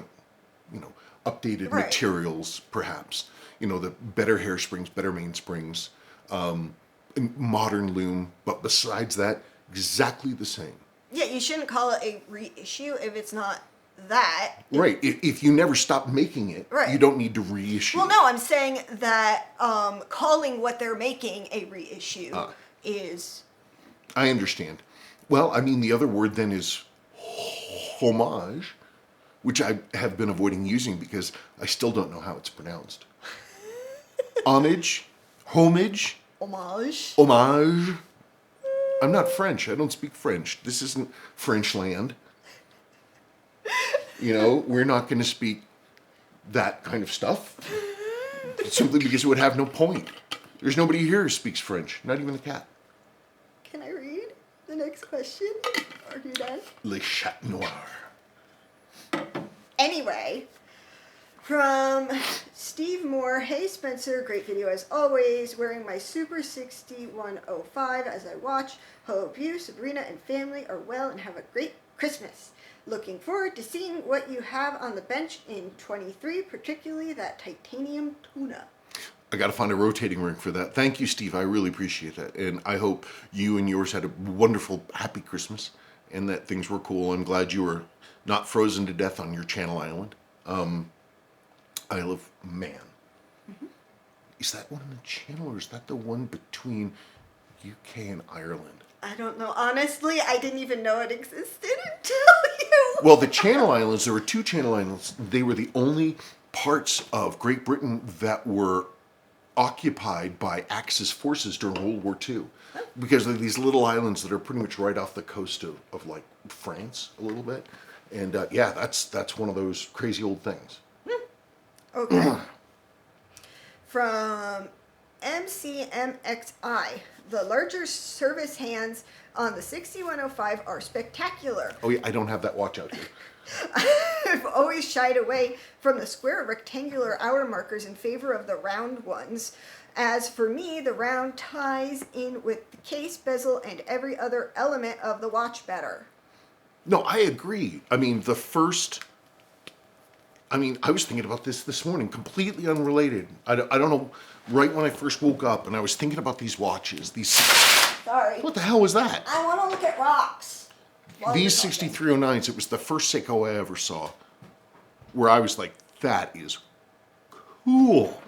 updated Right. materials, perhaps. The better hairsprings, better mainsprings, modern loom. But besides that, exactly the same. Yeah, you shouldn't call it a reissue if it's not that. Right. If you never stop making it, Right. you don't need to reissue. Well, no, I'm saying that calling what they're making a reissue is... I understand. Well, I mean, the other word then is homage, which I have been avoiding using because I still don't know how it's pronounced. Homage, homage, Homage. homage. I'm not French. I don't speak French. This isn't French land. We're not going to speak that kind of stuff simply because it would have no point. There's nobody here who speaks French, not even the cat. Can I read the next question? Are you done? Le Chat Noir. Anyway, from Steve Moore, hey Spencer, great video as always. Wearing my Super 6105 as I watch. Hope you, Sabrina, and family are well and have a great Christmas. Looking forward to seeing what you have on the bench in 23, particularly that titanium tuna. I got to find a rotating ring for that. Thank you, Steve. I really appreciate that. And I hope you and yours had a wonderful, happy Christmas and that things were cool. I'm glad you were not frozen to death on your Channel Island. Isle of Man. Mm-hmm. Is that one in the Channel, or is that the one between UK and Ireland? I don't know. Honestly, I didn't even know it existed until you. Well, the Channel Islands, there were two Channel Islands. They were the only parts of Great Britain that were occupied by Axis forces during World War II. Because they're these little islands that are pretty much right off the coast of France a little bit. And yeah, that's one of those crazy old things. Okay. From MCMXI. The larger service hands on the 6105 are spectacular. Oh yeah, I don't have that watch out here. I've always shied away from the square rectangular hour markers in favor of the round ones. As for me, the round ties in with the case, bezel, and every other element of the watch better. No, I agree. I mean, I was thinking about this morning, completely unrelated. I don't know, right when I first woke up, and I was thinking about these watches. Sorry. What the hell was that? I want to look at rocks. These 6309s, it was the first Seiko I ever saw, where I was like, that is cool.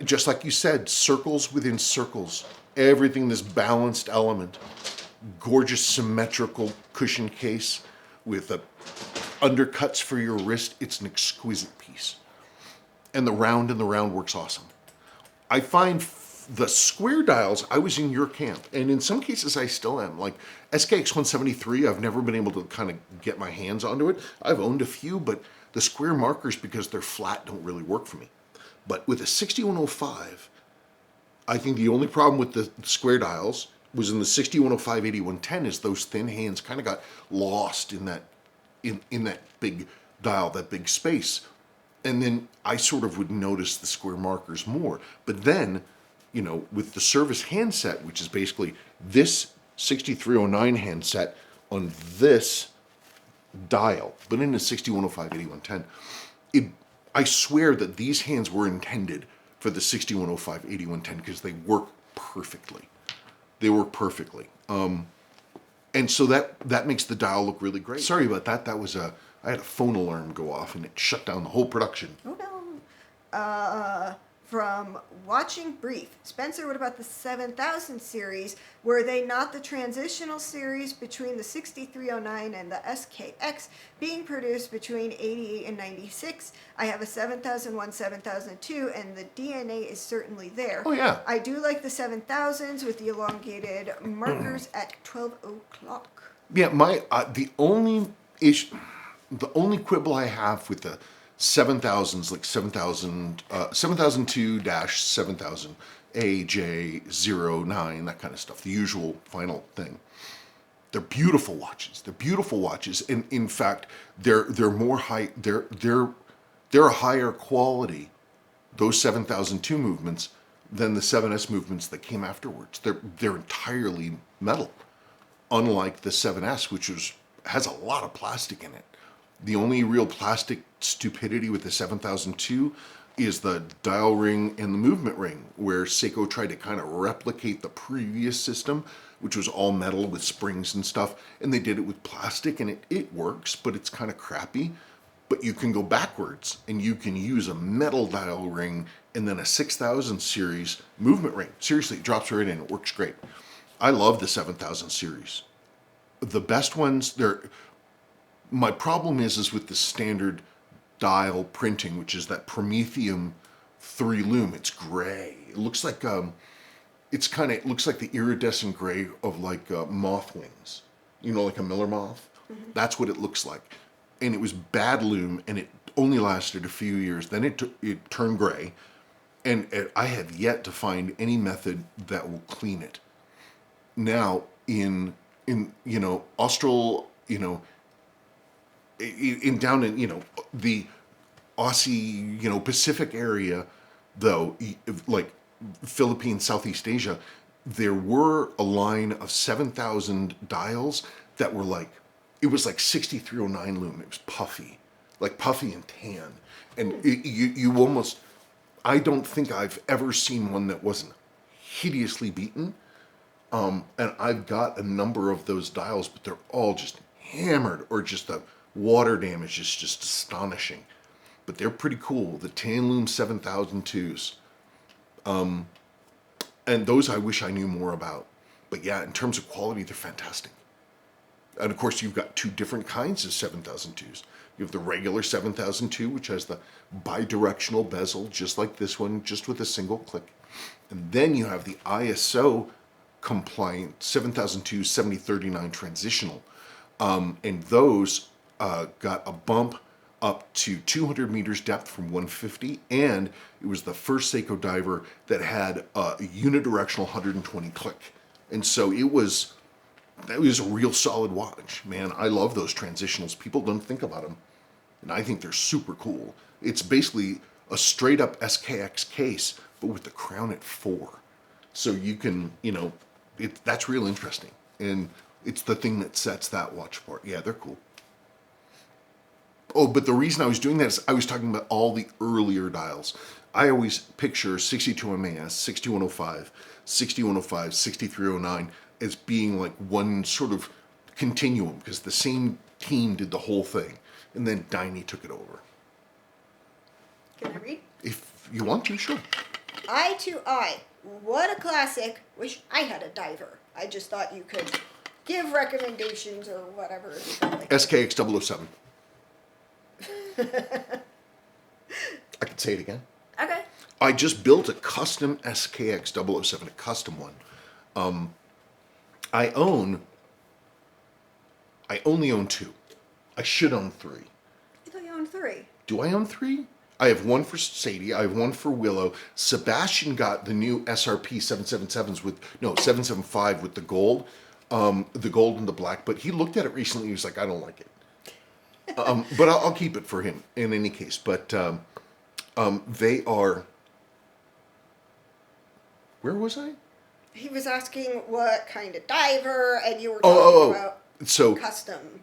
Just like you said, circles within circles. Everything, this balanced element. Gorgeous symmetrical cushion case with undercuts for your wrist. It's an exquisite piece. And the round works awesome. I find the square dials, I was in your camp, and in some cases I still am. Like SKX173, I've never been able to kind of get my hands onto it. I've owned a few, but the square markers, because they're flat, don't really work for me. But with a 6105, I think the only problem with the square dials was in the 6105 8110 is those thin hands kind of got lost in that big dial, that big space. And then I sort of would notice the square markers more. But then, with the service handset, which is basically this 6309 handset on this dial, but in a 6105 8110, I swear that these hands were intended for the 6105 8110 because they work perfectly. They work perfectly. And so that makes the dial look really great. Sorry about that. I had a phone alarm go off and it shut down the whole production. Oh no. From Watching Brief. Spencer, what about the 7000 series? Were they not the transitional series between the 6309 and the SKX being produced between 88 and 96? I have a 7001, 7002, and the DNA is certainly there. Oh, yeah. I do like the 7000s with the elongated markers at 12 o'clock. Yeah, the only quibble I have with the 7000s, like 7002-7000 AJ09, that kind of stuff, the usual final thing. They're beautiful watches. And in fact, they're more high. They're a higher quality, those 7002 movements, than the 7S movements that came afterwards. They're entirely metal, unlike the 7S, which has a lot of plastic in it. The only real plastic stupidity with the 7002 is the dial ring and the movement ring, where Seiko tried to kind of replicate the previous system, which was all metal with springs and stuff, and they did it with plastic, and it works, but it's kind of crappy. But you can go backwards, and you can use a metal dial ring and then a 6000 series movement ring. Seriously, it drops right in. It works great. I love the 7000 series. The best ones, my problem is with the standard dial printing, which is that Prometheum 3 lume. It's gray. It looks like it looks like the iridescent gray of like moth wings. Like a Miller moth. Mm-hmm. That's what it looks like. And it was bad lume, and it only lasted a few years. Then it turned gray, and I have yet to find any method that will clean it. Now in Austral, down in the Aussie Pacific area, though, like Philippines, Southeast Asia, there were a line of 7000 dials that were like, it was like 6309 lume. It was puffy and tan, and you almost, I don't think I've ever seen one that wasn't hideously beaten. And I've got a number of those dials, but they're all just hammered, or just the water damage is just astonishing. But they're pretty cool. The Tan Lume 7002s. And those I wish I knew more about. But yeah, in terms of quality, they're fantastic. And of course, you've got two different kinds of 7002s. You have the regular 7002, which has the bidirectional bezel, just like this one, just with a single click. And then you have the ISO compliant 7002 7039 transitional. And those got a bump up to 200 meters depth from 150, and it was the first Seiko diver that had a unidirectional 120 click. And so it was a real solid watch, man. I love those transitionals. People don't think about them, and I think they're super cool. It's basically a straight up SKX case, but with the crown at 4. So you can, that's real interesting. And it's the thing that sets that watch apart. Yeah, they're cool. Oh, but the reason I was doing that is I was talking about all the earlier dials. I always picture 62 MAS, 6105, 6105, 6309 as being like one sort of continuum, because the same team did the whole thing, and then Diney took it over. Can I read? If you want to, sure. Eye to Eye. What a classic. Wish I had a diver. I just thought you could give recommendations or whatever. SKX 007. I can say it again. Okay. I just built a custom SKX 007, a custom one. I only own 2. I should own 3. I thought you owned 3. Do I own 3? I have one for Sadie. I have one for Willow. Sebastian got the new SRP 777s 775 with the gold and the black. But he looked at it recently. He was like, I don't like it. But I'll keep it for him in any case. But they are. Where was I? He was asking what kind of diver, and you were talking about custom.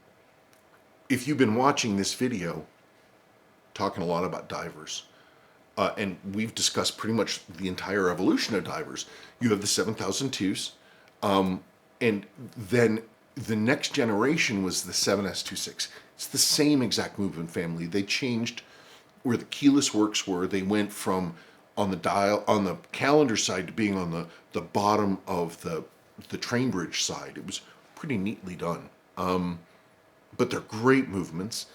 If you've been watching this video, talking a lot about divers, and we've discussed pretty much the entire evolution of divers. You have the 7002s, and then the next generation was the 7S26. It's the same exact movement family. They changed where the keyless works were. They went from on the calendar side to being on the bottom of the train bridge side. It was pretty neatly done. But they're great movements.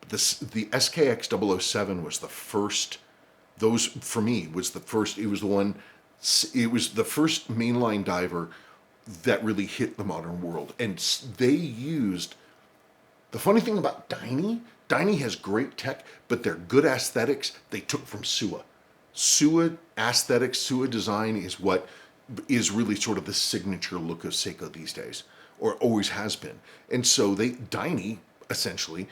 The SKX 007 was the first. Those for me was the first. It was the one. It was the first mainline diver that really hit the modern world, and they used. The funny thing about Diney has great tech, but their good aesthetics they took from Sua. Sua aesthetics, Sua design is what is really sort of the signature look of Seiko these days, or always has been. And so Diney essentially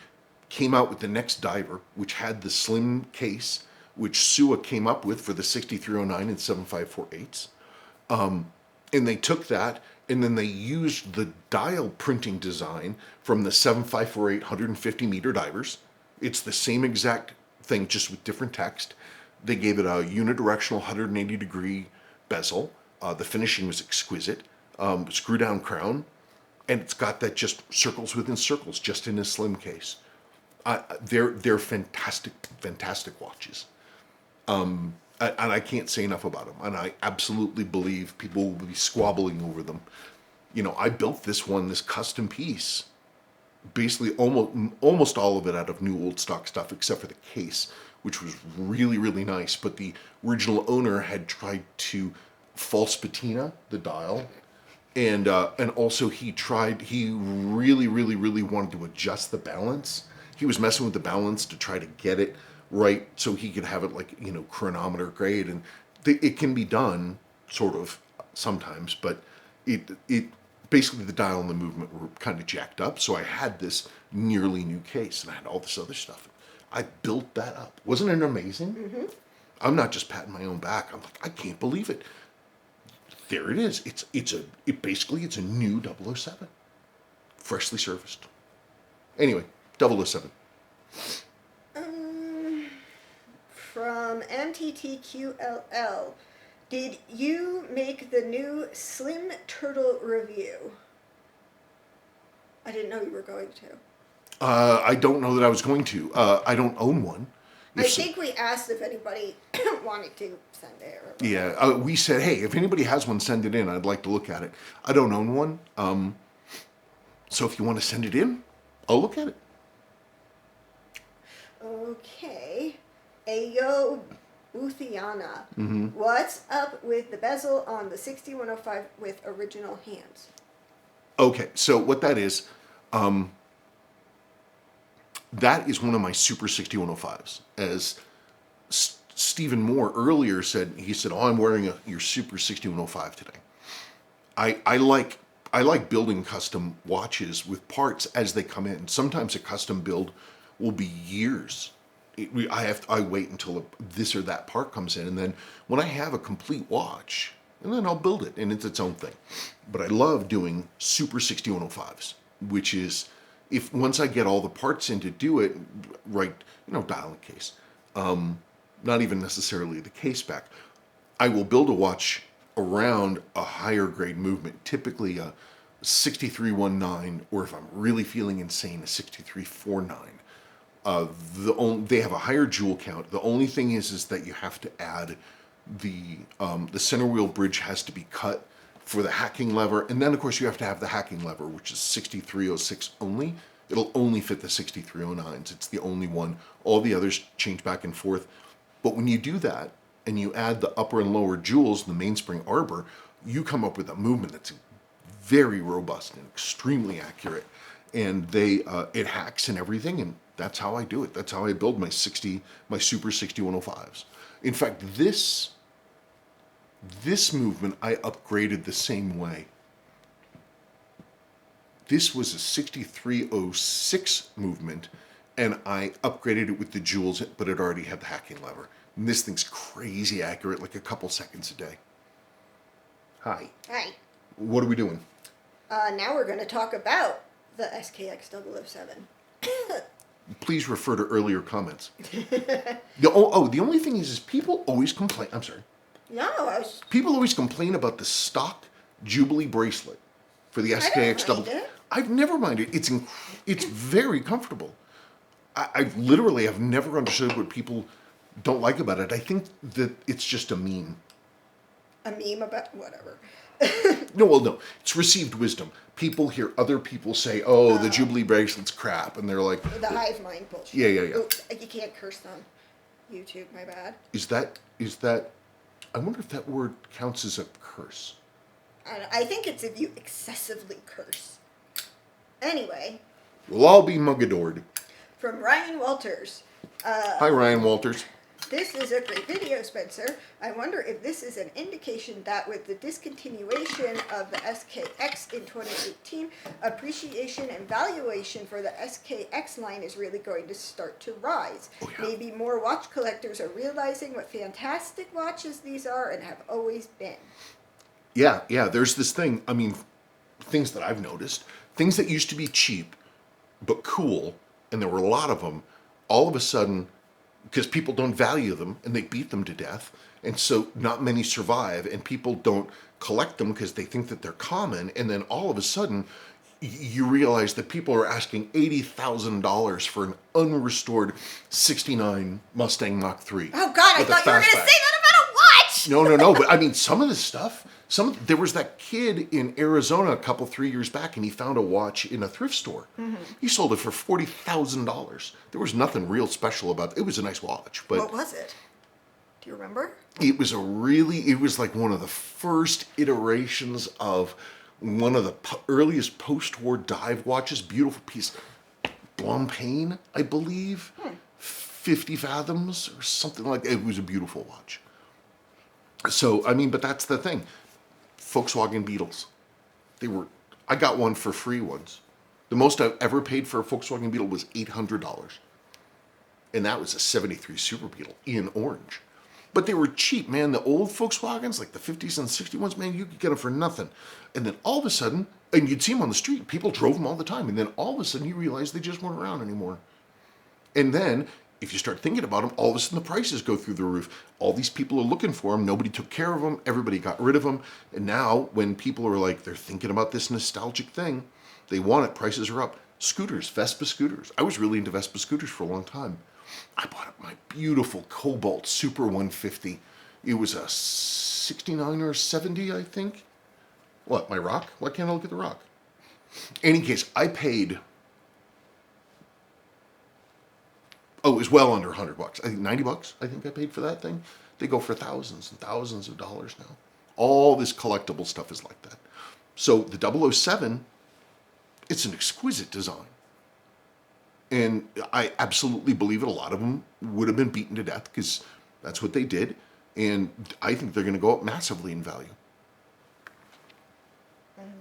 came out with the next diver, which had the slim case, which Sua came up with for the 6309 and 7548s. And they took that, and then they used the dial printing design from the 7548 150 meter divers. It's the same exact thing, just with different text. They gave it a unidirectional 180 degree bezel. The finishing was exquisite. Screw down crown. And it's got that just circles within circles, just in a slim case. They're fantastic, fantastic watches. And I can't say enough about them. And I absolutely believe people will be squabbling over them. I built this custom piece, basically almost all of it out of new old stock stuff, except for the case, which was really, really nice. But the original owner had tried to false patina the dial. And also he really, really, really wanted to adjust the balance. He was messing with the balance to try to get it right so he could have it like, chronometer grade. And it can be done, sort of, sometimes, but it basically the dial and the movement were kind of jacked up. So I had this nearly new case, and I had all this other stuff. I built that up. Wasn't it amazing? Mm-hmm. I'm not just patting my own back. I'm like, I can't believe it. There it is. It's a new 007. Freshly serviced. Anyway, 007. From MTTQLL, did you make the new Slim Turtle review? I didn't know you were going to. I don't know that I was going to. I don't own one. I think we asked if anybody wanted to send it. Yeah, we said, hey, if anybody has one, send it in. I'd like to look at it. I don't own one. So if you want to send it in, I'll look at it. Okay. Ayo Uthiana. Mm-hmm. What's up with the bezel on the 6105 with original hands? Okay, so what that is, that is one of my Super 6105s. As Stephen Moore earlier said, he said, "Oh, I'm wearing your Super 6105 today." I like building custom watches with parts as they come in. Sometimes a custom build will be years. I wait until this or that part comes in, and then when I have a complete watch, and then I'll build it, and it's its own thing. But I love doing Super 6105s, which is if once I get all the parts in to do it, right, dial and case, not even necessarily the case back, I will build a watch around a higher grade movement, typically a 6319, or if I'm really feeling insane, a 6349. They have a higher jewel count. The only thing is that you have to add the center wheel bridge has to be cut for the hacking lever, and then of course you have to have the hacking lever, which is 6306 only. It'll only fit the 6309s. It's the only one. All the others change back and forth. But when you do that and you add the upper and lower jewels, the mainspring arbor, you come up with a movement that's very robust and extremely accurate. And it hacks and everything, and that's how I do it. That's how I build my Super 6105s. In fact, this movement I upgraded the same way. This was a 6306 movement, and I upgraded it with the jewels, but it already had the hacking lever. And this thing's crazy accurate, like a couple seconds a day. Hi. Hi. What are we doing? Now we're going to talk about the SKX007. Please refer to earlier comments. The only thing is people always complain. I'm sorry. No, People always complain about the stock Jubilee bracelet for the SKX. I don't mind it. I've never minded. It's very comfortable. I literally have never understood what people don't like about it. I think that it's just a meme. A meme about whatever. No. It's received wisdom. People hear other people say, "Oh, the Jubilee bracelet's crap," and they're like, The hive mind bullshit. Yeah. Oops, you can't curse on YouTube, my bad. Is that? I wonder if that word counts as a curse. I think it's if you excessively curse. Anyway. We'll all be mugadored. From Ryan Walters. Hi, Ryan Walters. This is a great video, Spencer. I wonder if this is an indication that with the discontinuation of the SKX in 2018, appreciation and valuation for the SKX line is really going to start to rise. Oh, yeah. Maybe more watch collectors are realizing what fantastic watches these are and have always been. Yeah. There's this thing. I mean, things that I've noticed. Things that used to be cheap, but cool, and there were a lot of them, all of a sudden, because people don't value them and they beat them to death, and so not many survive, and people don't collect them because they think that they're common, and then all of a sudden you realize that people are asking $80,000 for an unrestored 69 Mustang Mach 3. Oh God, I thought you were going to say that about a watch! No, but I mean, some of the stuff, there was that kid in Arizona 3 years back, and he found a watch in a thrift store. Mm-hmm. He sold it for $40,000. There was nothing real special about it. It was a nice watch, but What was it? Do you remember? it was like one of the first iterations of one of the earliest post-war dive watches. Beautiful piece. Blancpain, I believe. 50 fathoms or something like that. It was a beautiful watch. So, I mean, but that's the thing. Volkswagen Beetles. I got one for free once. The most I've ever paid for a Volkswagen Beetle was $800. And that was a 73 Super Beetle in orange. But they were cheap, man. The old Volkswagens, like the 50s and 61s, man, you could get them for nothing. And then all of a sudden, and you'd see them on the street. People drove them all the time. And then all of a sudden you realize they just weren't around anymore. And then if you start thinking about them, all of a sudden the prices go through the roof. All these people are looking for them. Nobody took care of them. Everybody got rid of them. And now when people are like, they're thinking about this nostalgic thing, they want it, prices are up. Scooters, Vespa scooters. I was really into Vespa scooters for a long time. I bought my beautiful Cobalt Super 150. It was a 69 or 70, I think. What, my rock? Why can't I look at the rock? In any case, I paid... Oh, it was well under $100. I think $90, I think I paid for that thing. They go for thousands and thousands of dollars now. All this collectible stuff is like that. So the 007, it's an exquisite design. And I absolutely believe it. A lot of them would have been beaten to death because that's what they did. And I think they're going to go up massively in value.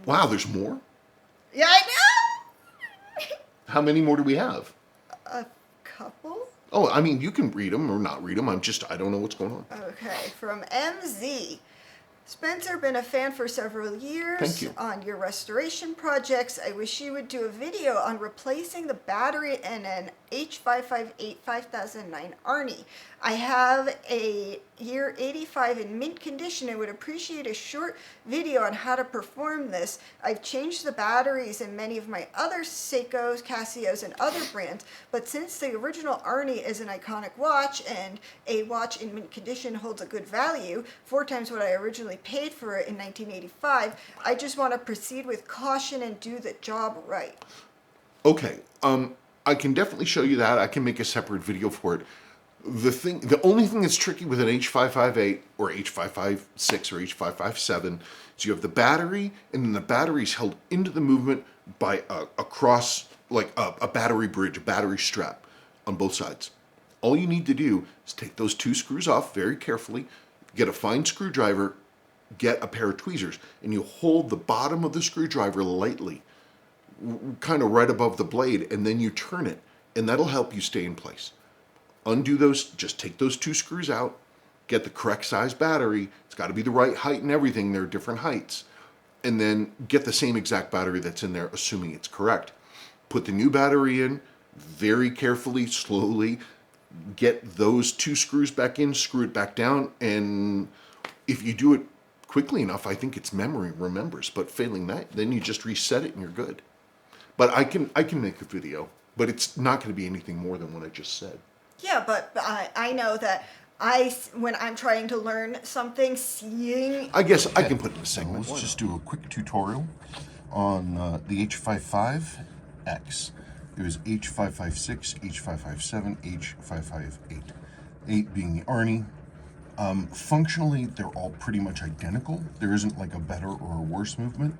Wow, there's more? Yeah, I know! How many more do we have? A couple? Oh, I mean, you can read them or not read them. I don't know what's going on. Okay, from MZ. Spencer, been a fan for several years. Thank you. On your restoration projects. I wish you would do a video on replacing the battery in an H558 5009 Arnie. I have a year 85 in mint condition and would appreciate a short video on how to perform this. I've changed the batteries in many of my other Seikos, Casios, and other brands, but since the original Arnie is an iconic watch and a watch in mint condition holds a good value, 4 times what I originally paid for it in 1985, I just want to proceed with caution and do the job right. Okay, I can definitely show you that. I can make a separate video for it. The only thing that's tricky with an H558 or H556 or H557 is you have the battery, and then the battery is held into the movement by a cross, like a battery bridge, a battery strap on both sides. All you need to do is take those 2 screws off very carefully, get a fine screwdriver, get a pair of tweezers, and you hold the bottom of the screwdriver lightly, kind of right above the blade, and then you turn it, and that'll help you stay in place. Undo those, just take those 2 screws out, get the correct size battery. It's got to be the right height and everything. There are different heights. And then get the same exact battery that's in there, assuming it's correct. Put the new battery in, very carefully, slowly, get those 2 screws back in, screw it back down, and if you do it quickly enough, I think its memory remembers. But failing that, then you just reset it and you're good. But I can make a video, but it's not going to be anything more than what I just said. Yeah, but I know that when I'm trying to learn something, seeing... I guess I can put in a segment. Let's just do a quick tutorial on the H55X. There's H556, H557, H558. 8 being the Arnie. Functionally, they're all pretty much identical. There isn't like a better or a worse movement.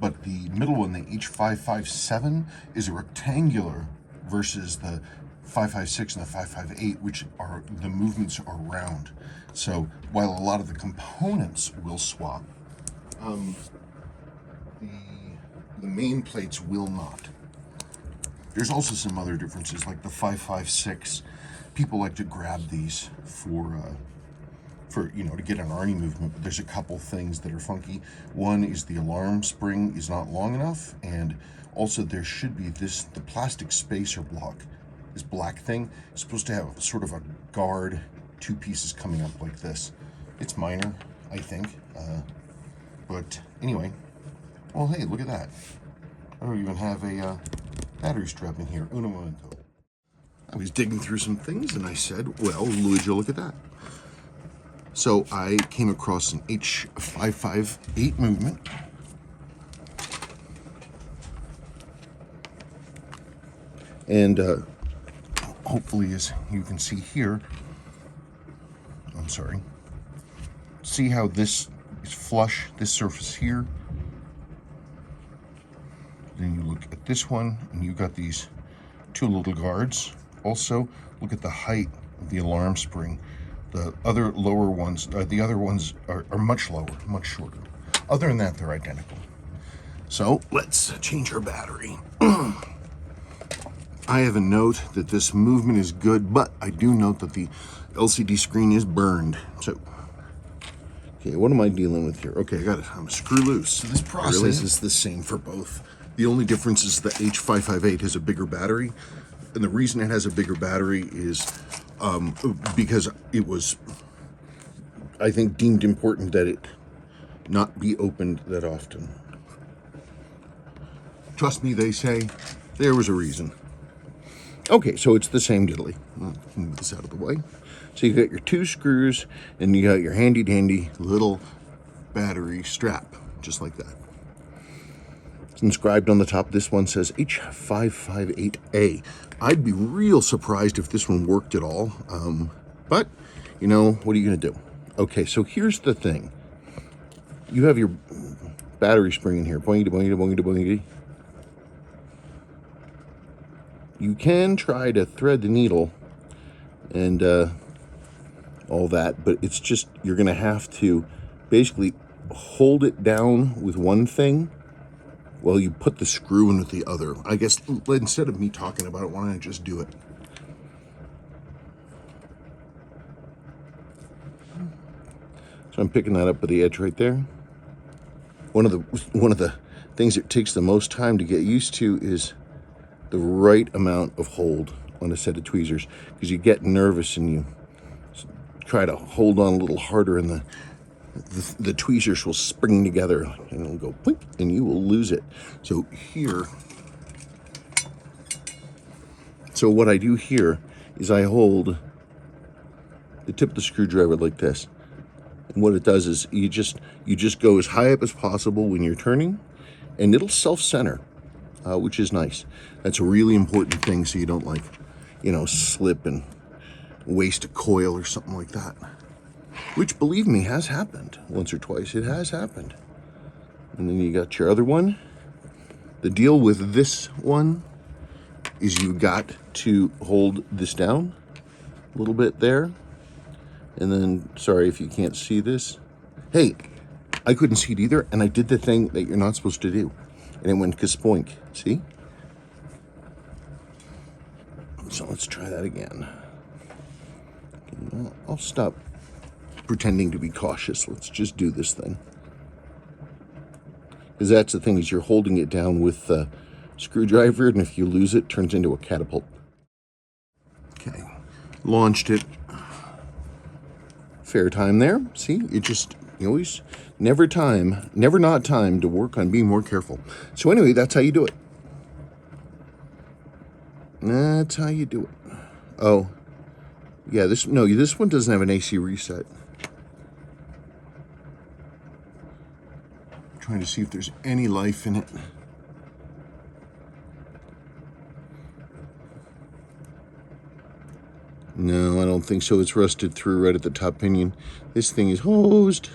But the middle one, the H557, is a rectangular versus the 556 and the 558, which are, the movements are round. So while a lot of the components will swap, the main plates will not. There's also some other differences, like the 556. People like to grab these for to get an Arnie movement, but there's a couple things that are funky. One is the alarm spring is not long enough, and also there should be the plastic spacer block, this black thing, is supposed to have sort of a guard, 2 pieces coming up like this. It's minor, I think, but anyway. Well, hey, look at that. I don't even have a battery strap in here. Uno momento. I was digging through some things and I said, well, Luigi, look at that. So I came across an H558 movement. And hopefully, as you can see here, I'm sorry, see how this is flush, this surface here. Then you look at this one, and you got these 2 little guards. Also, look at the height of the alarm spring. The other lower ones, the other ones are much lower, much shorter. Other than that, they're identical. So let's change our battery. I have a note that this movement is good, but I do note that the LCD screen is burned. So, okay, what am I dealing with here? Okay, I got it. I'm screw loose. So this process is the same for both. The only difference is the H558 has a bigger battery, and the reason it has a bigger battery is because it was, I think, deemed important that it not be opened that often. Trust me, they say, there was a reason. Okay, so it's the same diddly. Let's move this out of the way. So you got your 2 screws, and you got your handy-dandy little battery strap, just like that. It's inscribed on the top. This one says H558A. I'd be real surprised if this one worked at all. But, you know, what are you going to do? Okay, so here's the thing. You have your battery spring in here. Boingity, boingity, boingity, boingity. You can try to thread the needle and all that, but it's just, you're going to have to basically hold it down with one thing while you put the screw in with the other. I guess instead of me talking about it, why don't I just do it? So I'm picking that up at the edge right there. One of the things that takes the most time to get used to is the right amount of hold on a set of tweezers, because you get nervous and you try to hold on a little harder, and the tweezers will spring together and it'll go boink, and you will lose it. So what I do here is I hold the tip of the screwdriver like this. And what it does is you just go as high up as possible when you're turning, and it'll self-center, which is nice. That's a really important thing, so you don't slip and waste a coil or something like that. Which, believe me, has happened once or twice. It has happened. And then you got your other one. The deal with this one is you've got to hold this down a little bit there. And then, sorry if you can't see this. Hey, I couldn't see it either, and I did the thing that you're not supposed to do. And it went kaspoink, see? So let's try that again. I'll stop pretending to be cautious. Let's just do this thing. Because that's the thing, is you're holding it down with the screwdriver, and if you lose it, it turns into a catapult. Okay, launched it. Fair time there. See, you always never not time to work on being more careful. So anyway, that's how you do it. That's how you do it. Oh, yeah, this one doesn't have an AC reset. I'm trying to see if there's any life in it. No, I don't think so. It's rusted through right at the top pinion. This thing is hosed.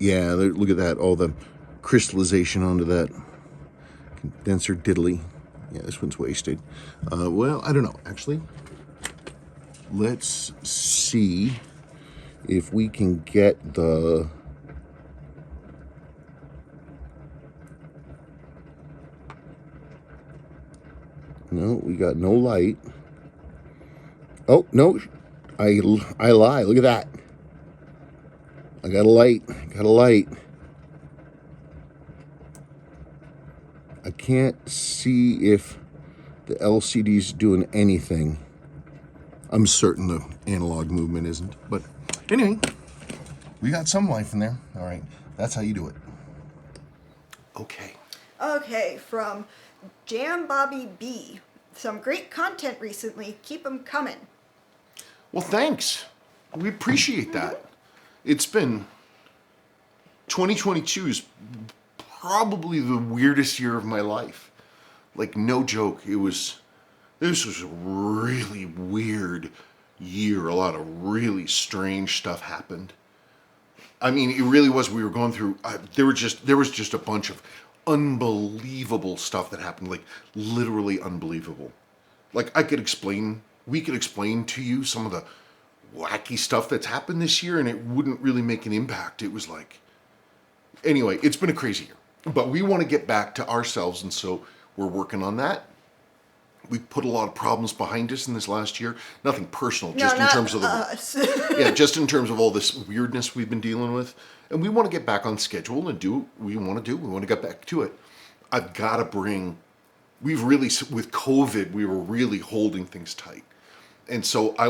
Yeah, look at that. All the crystallization onto that condenser diddly. Yeah, this one's wasted. Well, I don't know, actually. Let's see if we can get the... No, we got no light. Oh, no, I lie. Look at that. I got a light. I can't see if the LCD's doing anything. I'm certain the analog movement isn't. But anyway, we got some life in there. All right, that's how you do it. Okay, from Jam Bobby B. Some great content recently. Keep them coming. Well, thanks. We appreciate that. It's been 2022 is probably the weirdest year of my life. Like, no joke. This was a really weird year. A lot of really strange stuff happened. I mean, it really was. We were going through. There was just a bunch of unbelievable stuff that happened. Like, literally unbelievable. Like, we could explain to you some of the wacky stuff that's happened this year, and it wouldn't really make an impact. It was like, anyway, it's been a crazy year, but we want to get back to ourselves, and so we're working on that. We put a lot of problems behind us in this last year. Nothing personal, just in terms of just in terms of all this weirdness we've been dealing with, and we want to get back on schedule and do what we want to do. We want to get back to it. I've got to bring. We've really, with COVID, we were really holding things tight. And so I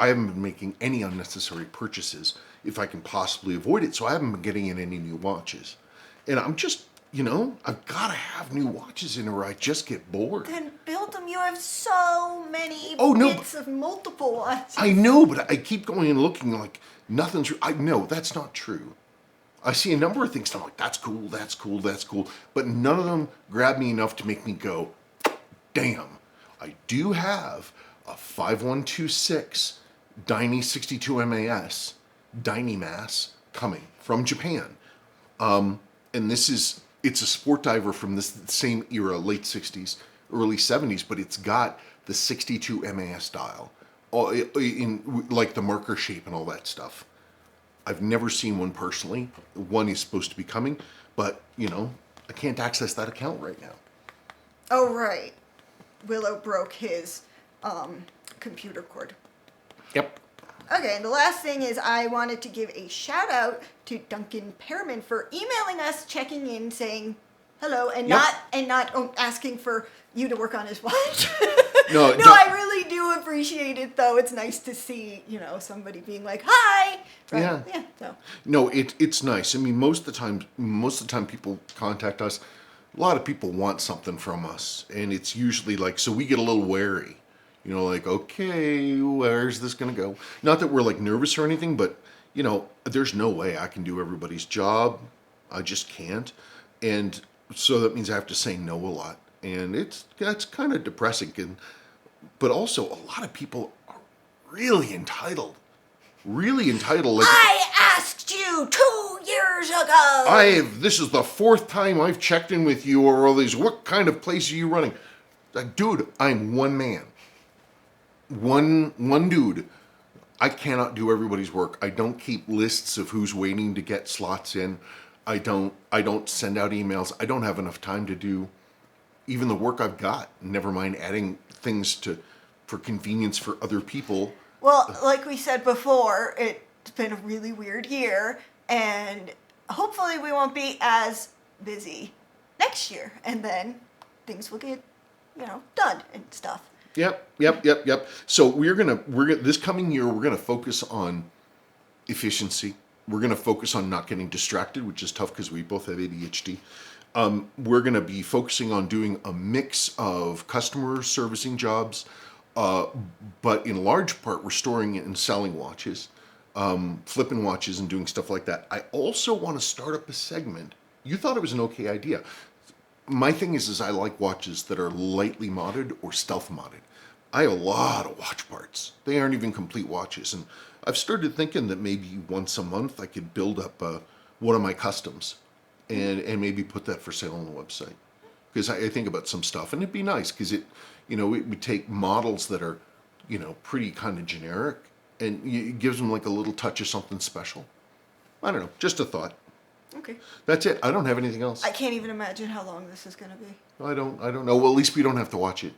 haven't been making any unnecessary purchases if I can possibly avoid it. So I haven't been getting in any new watches. And I'm just, I've got to have new watches in or I just get bored. Then build them. You have so many bits of multiple watches. I know, but I keep going and looking like nothing's, no, that's not true. I see a number of things and I'm like, that's cool. But none of them grab me enough to make me go, damn. I do have a 5126 Dynie 62 MAS Dynie coming from Japan. And it's a sport diver from this same era, late 60s, early 70s, but it's got the 62 MAS dial, in like the marker shape and all that stuff. I've never seen one personally. One is supposed to be coming, but I can't access that account right now. Oh, right. Willow broke his computer cord. Yep. Okay, and the last thing is I wanted to give a shout out to Duncan Pearman for emailing us, checking in, saying hello, and Yep. not asking for you to work on his watch. No, No, I really do appreciate it, though. It's nice to see, somebody being like, "Hi." Right? Yeah. Yeah. So. No, it's nice. I mean, most of the time people contact us. A lot of people want something from us, and it's usually like, so we get a little wary. Like, okay, where's this gonna go? Not that we're like nervous or anything, but there's no way I can do everybody's job. I just can't, and so that means I have to say no a lot, and that's kind of depressing. But also, a lot of people are really entitled. Really entitled. Like, I asked you 2 years ago. This is the 4th time I've checked in with you or all these. What kind of place are you running? Like, dude, I'm one man. One dude. I cannot do everybody's work. I don't keep lists of who's waiting to get slots in. I don't send out emails. I don't have enough time to do even the work I've got. Never mind adding things for convenience for other people. Well, like we said before, it's been a really weird year, and hopefully we won't be as busy next year, and then things will get, done and stuff. Yep. So we're gonna this coming year we're gonna focus on efficiency. We're gonna focus on not getting distracted, which is tough because we both have ADHD. We're gonna be focusing on doing a mix of customer servicing jobs, but in large part restoring and selling watches, flipping watches and doing stuff like that. I also want to start up a segment. You thought it was an okay idea. My thing is I like watches that are lightly modded or stealth modded. I have a lot of watch parts. They aren't even complete watches. And I've started thinking that maybe once a month I could build up one of my customs and maybe put that for sale on the website. Because I think about some stuff, and it'd be nice because it would take models that are, pretty kind of generic, and it gives them like a little touch of something special. I don't know, just a thought. Okay. That's it. I don't have anything else. I can't even imagine how long this is going to be. I don't know. Well, at least we don't have to watch it.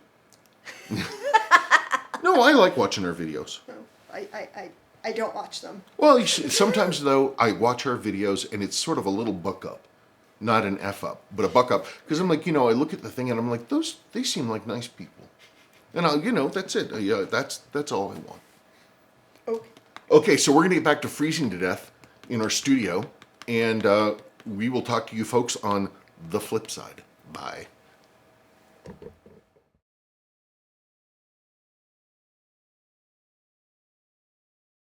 No, I like watching our videos. No, I don't watch them. Well, sometimes though, I watch our videos and it's sort of a little buck up. Not an F up, but a buck up. Because I'm like, I look at the thing and I'm like, they seem like nice people. And that's it. Yeah, that's all I want. Okay. Okay, so we're going to get back to freezing to death in our studio. And we will talk to you folks on the flip side. Bye.